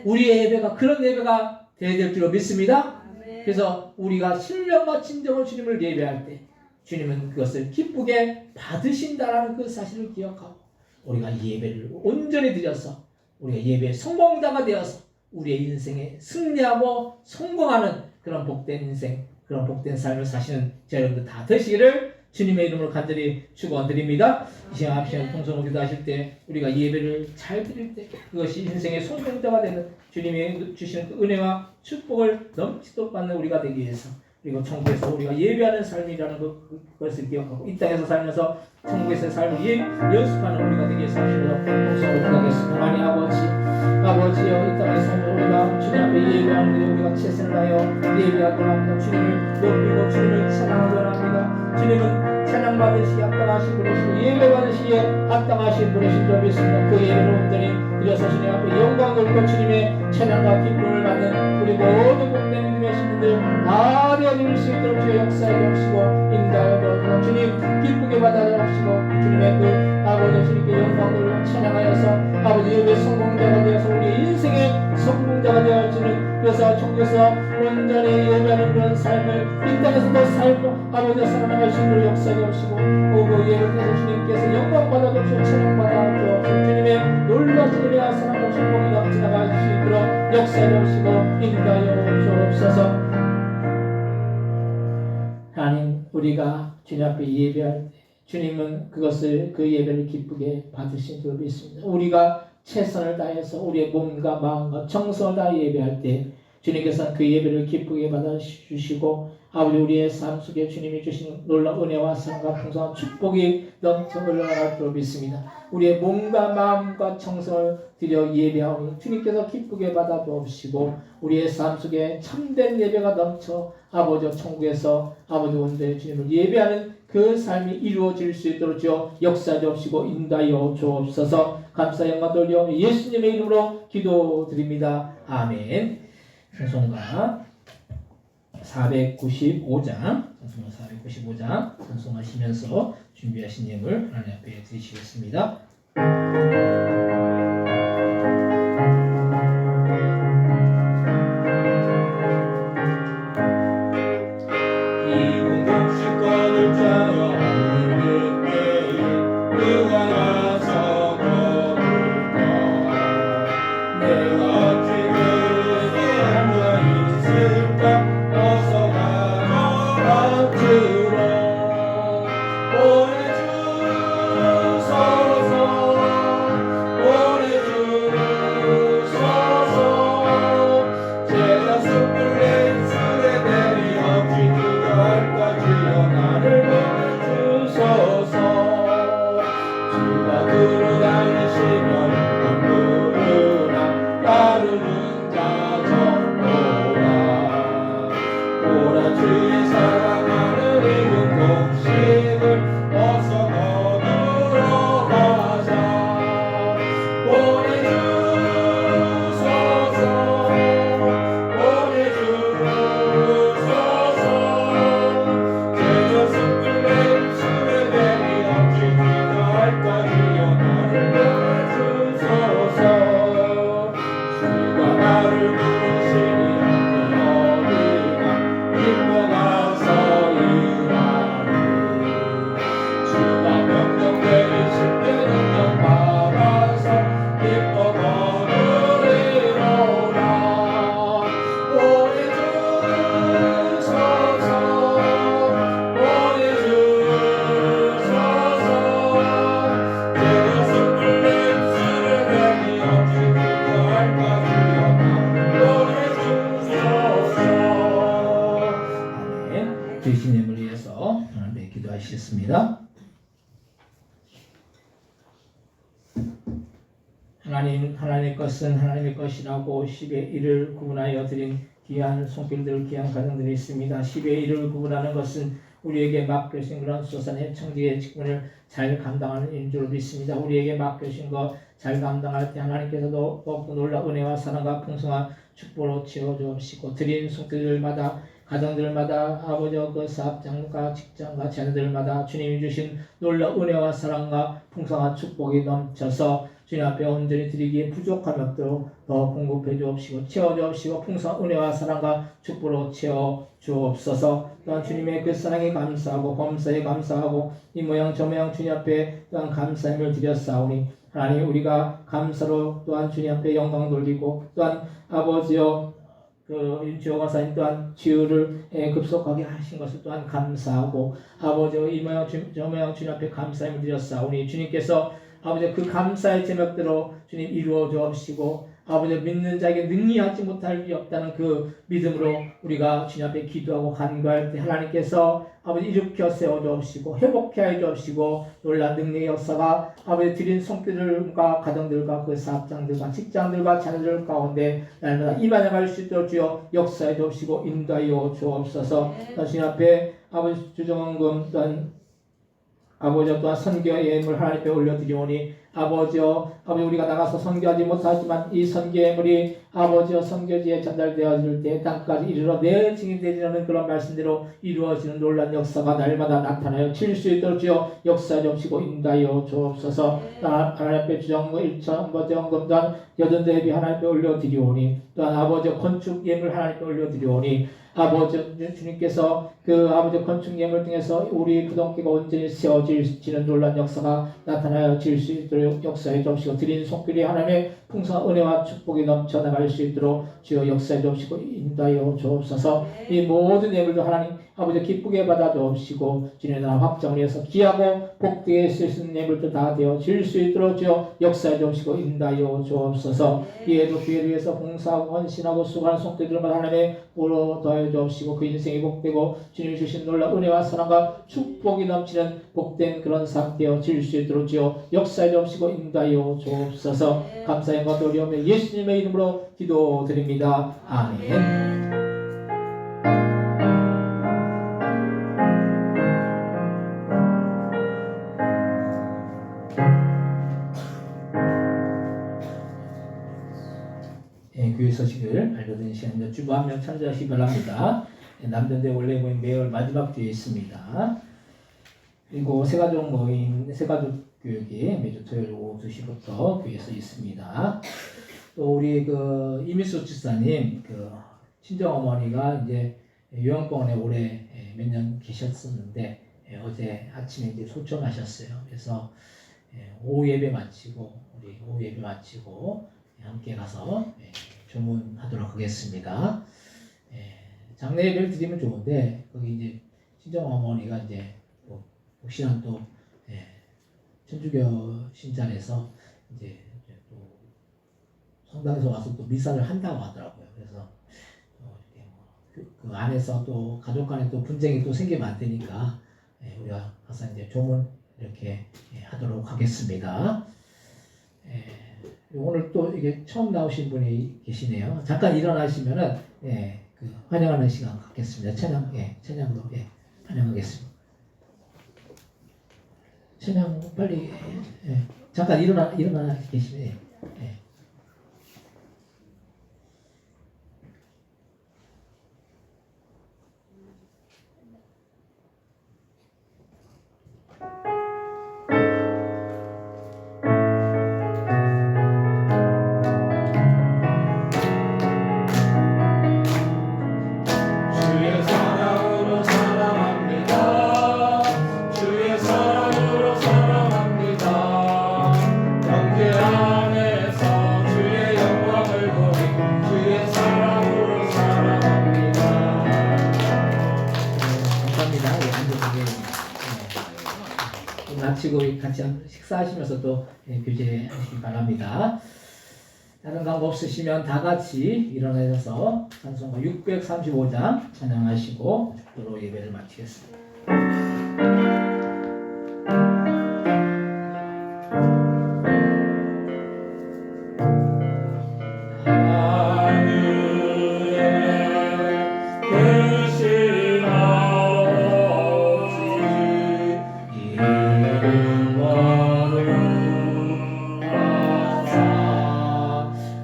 우리의 예배가 그런 예배가 되어야 될 줄로 믿습니다. 그래서 우리가 신령과 진정으로 주님을 예배할 때 주님은 그것을 기쁘게 받으신다라는 그 사실을 기억하고 우리가 예배를 온전히 드려서 우리가 예배의 성공자가 되어서 우리의 인생에 승리하고 성공하는 그런 복된 인생, 그런 복된 삶을 사시는 여러분들 다 되시기를 주님의 이름으로 간절히 축원드립니다. 이 시간 앞시간 통성으로 기도하실 때 우리가 예배를 잘 드릴 때 그것이 인생의 성공자가 되는 주님이 주시는 그 은혜와 축복을 넘치도록 받는 우리가 되기 위해서 그리고 천국에서 우리가 예배하는 삶이라는 그것을 기억하고 이 땅에서 살면서 천국에서의 삶을 연습하는 우리가 되기 위해서 하시면서 통성으로 기도하겠습니다. 하나님 아버지여 이 땅에서 우리가 주님 앞에 예배하는 데 우리가 최선을 다하여 예배하도록 합니다. 주님을 높이고 주님을 찬양하도록 합니다. 주님은 찬양받으시기에 합당하신 분이시고 예배받으시기에 합당하신 분이신 줄 믿습니다. 그 예배를 온전히 드려서 주님 앞에 영광 돌리고 주님의 찬양과 기쁨을 받는 우리 모든 복된 믿음의 신분들 다 되어질 수 있도록 주의 역사에 주시고 인도하여 주옵소서. 주님 기쁘게 받아주옵시고 주님의 그 아버지 주님께 영광 돌리고 찬양하여서 아버지 예배 성공자가 되어서 우리 인생의 성공자가 되어지는 그래서 천국에서 온전히 예배하는 그런 삶을 이 땅에서도 살고 아버지 살아나갈 수 있도록 역사해 주시고 오고 예를 들어서 주님께서 영광 받아주시고 찬양 받아주옵소서. 주님의 놀라신 은혜와 사랑과 축복이 넘쳐나갈 수 있도록 역사해 주시고 인도하여 주옵소서. 하나님 우리가 주님 앞에 예배할 때 주님은 그것을 그 예배를 기쁘게 받으신 줄 믿습니다. 우리가 최선을 다해서 우리의 몸과 마음과 정성을 다해 예배할 때 주님께서는 그 예배를 기쁘게 받아주시고 아버지 우리의 삶 속에 주님이 주시는 놀라운 은혜와 사랑과 풍성한 축복이 넘쳐 흘러나갈 줄 믿습니다. 우리의 몸과 마음과 정성을 드려 예배하오니 주님께서 기쁘게 받아주옵시고 우리의 삶 속에 참된 예배가 넘쳐 아버지 천국에서 아버지 온전히 주님을 예배하는 그 삶이 이루어질 수 있도록 주여 역사해 주옵시고 인도하여 주옵소서. 감사 영광 돌려 예수님의 이름으로 기도드립니다. 아멘. 찬송가 495장 찬송하시면서 준비하신 예물 하나님 앞에 드리시겠습니다. 주시님을 위해서 하나님께 기도하시겠습니다. 하나님의 것은 하나님의 것이라고 10의 1을 구분하여 드린 귀한 손길들, 귀한 가정들이 있습니다. 10의 1을 구분하는 것은 우리에게 맡겨진 그런 소산의 청지의 직분을 잘 감당하는 일인 줄 믿습니다. 우리에게 맡겨진 것 잘 감당할 때 하나님께서도 더욱 놀라운 은혜와 사랑과 풍성한 축복으로 채워주시고 드린 손길들마다 가정들마다 아버지와 그 사업장과 직장과 자녀들마다 주님이 주신 놀라운 은혜와 사랑과 풍성한 축복이 넘쳐서 주님 앞에 온전히 드리기에 부족함이 없도록 더 공급해 주옵시고 채워 주옵시고 풍성한 은혜와 사랑과 축복으로 채워 주옵소서. 또한 주님의 그 사랑에 감사하고 범사에 감사하고 이 모양 저 모양 주님 앞에 또한 감사함을 드렸사오니 하나님 우리가 감사로 또한 주님 앞에 영광 돌리고 또한 아버지여 그 윤지호 권사님 또한 치유를 급속하게 하신 것을 또한 감사하고 아버지여 이 모양 저 모양 주님 앞에 감사함을 드렸사오니 주님께서 아버지 그 감사의 제목대로 주님 이루어 주옵시고 아버지 믿는 자에게 능히 하지 못할 일이 없다는 그 믿음으로 우리가 주님 앞에 기도하고 간구할 때 하나님께서 아버지 일으켜 세워 주옵시고 회복해 하여 주옵시고 놀라운 능력의 역사가 아버지 드린 손길들과 가정들과 그 사업장들과 직장들과 자녀들 가운데 날마다 임하여 수 있도록 주여 역사해 주옵시고 인도하여 주옵소서. 주님 앞에 아버지 주정원금 또한 아버지 또한 선교의 예물을 하나님께 올려드리오니 아버지여 아버지 우리가 나가서 선교하지 못하지만 이 선교의 예물이 아버지여 선교지에 전달되어질 때 땅까지 이르러 내 증인되지는 그런 말씀대로 이루어지는 놀라운 역사가 날마다 나타나여 칠 수 있도록 주여 역사해 주옵시고 인도하여 주옵소서. 하나님 앞에 주정금 1천 번제원금 또한 여전대비 하나님 앞에 올려드리오니 또한 아버지여 건축 예물 하나님 앞에 올려드리오니 아버지 주님께서 그 아버지 건축 예물 통해서 우리 부동기가 온전히 세워지는 놀라운 역사가 나타나여 질 수 있도록 역사해 주옵시고 드린 손길이 하나님의 풍성한 은혜와 축복이 넘쳐나갈 수 있도록 주여 역사해 주옵시고 인도하여 주옵소서. 이 모든 예물도 하나님 아버지 기쁘게 받아 주옵시고 주님의 나라 확장을 위해서 귀하고 복되게 쓸 수 있는 예물도 다 되어 질 수 있도록 주여 역사해 주옵시고 인도하여 주옵소서. 이에도 기회를 위해서 봉사하고 헌신하고 수고하는 손길들마다 하나님의 보러 더하여 주옵시고 그 인생이 복되고 주님이 주신 놀라운 은혜와 사랑과 축복이 넘치는 복된 그런 삶 되어 질 수 있도록 주여 역사해 주옵시고 인도하여 주옵소서. 감사의 것도 어려우며 예수님의 이름으로 기도드립니다. 아멘. 교회 소식을 알려드리는 시간입니다. 주보 한 명 참조하시기 바랍니다. 남전대 원래 모임 매월 마지막 주에 있습니다. 그리고 새가족 모임, 새가족 교육이 매주 토요일 오후 2시부터 교회에서 있습니다. 또 우리 그 이미수 집사님 그 친정 어머니가 이제 요양병원에 올해 몇 년 계셨었는데 어제 아침에 이제 소천하셨어요. 그래서 오후 예배 마치고 우리 오후 예배 마치고 함께 가서 조문하도록 하겠습니다. 장례 예배를 드리면 좋은데 거기 이제 친정 어머니가 이제 혹시나 또 천주교 신자에서 이제 또 성당에서 와서 또 미사를 한다고 하더라고요. 그래서 그 안에서 또 가족 간에 또 분쟁이 또 생기면 안 되니까 우리가 가서 이제 조문 이렇게 하도록 하겠습니다. 오늘 또 이게 처음 나오신 분이 계시네요. 잠깐 일어나시면은 그 환영하는 시간 갖겠습니다. 찬양으로 환영하겠습니다. 찬양 빨리 잠깐 일어나 계시면 마치고 같이 식사하시면서 또 교제하시기 바랍니다. 다른 강구 없으시면 다 같이 일어나셔서 찬송가 635장 찬양하시고 축도로 예배를 마치겠습니다.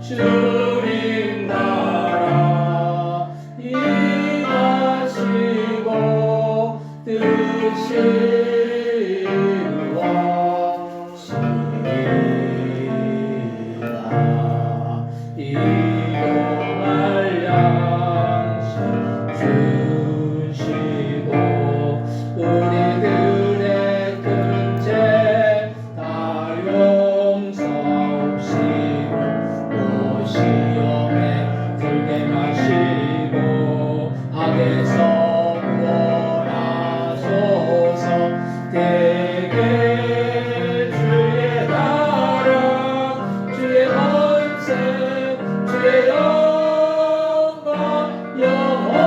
주님 나라 임하시고 뜻이 이루어지리이다. 이동할 양식 주시고 우리들의 큰 죄 다 용서하시고 시험에 들게 마시고 악에서 구원하소서. 대개 주의 나라 주의 권세 주의 영광 영원히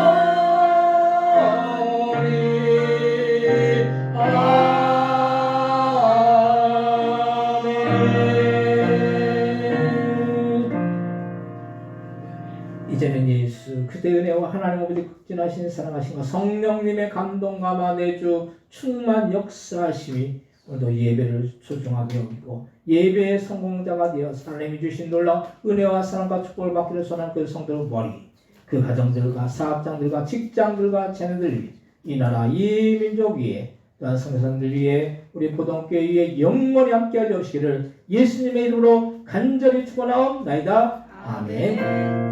이제는 예수 그대 은혜와 하나님 아버지 극진하신 사랑하신 성령님의 감동감화 내주 충만 역사하심이 오늘도 예배를 소중하게 여기고 예배의 성공자가 되어 하나님이 주신 놀라운 은혜와 사랑과 축복을 받기를 소원하는 그 성도를 모아리 그 가정들과 사업장들과 직장들과 자녀들 위해 이 나라 이 민족 위에 또한 성도들 위해 우리 보동교회 위에 영원히 함께하여 주시기를 예수님의 이름으로 간절히 축원하옵나이다. 아멘.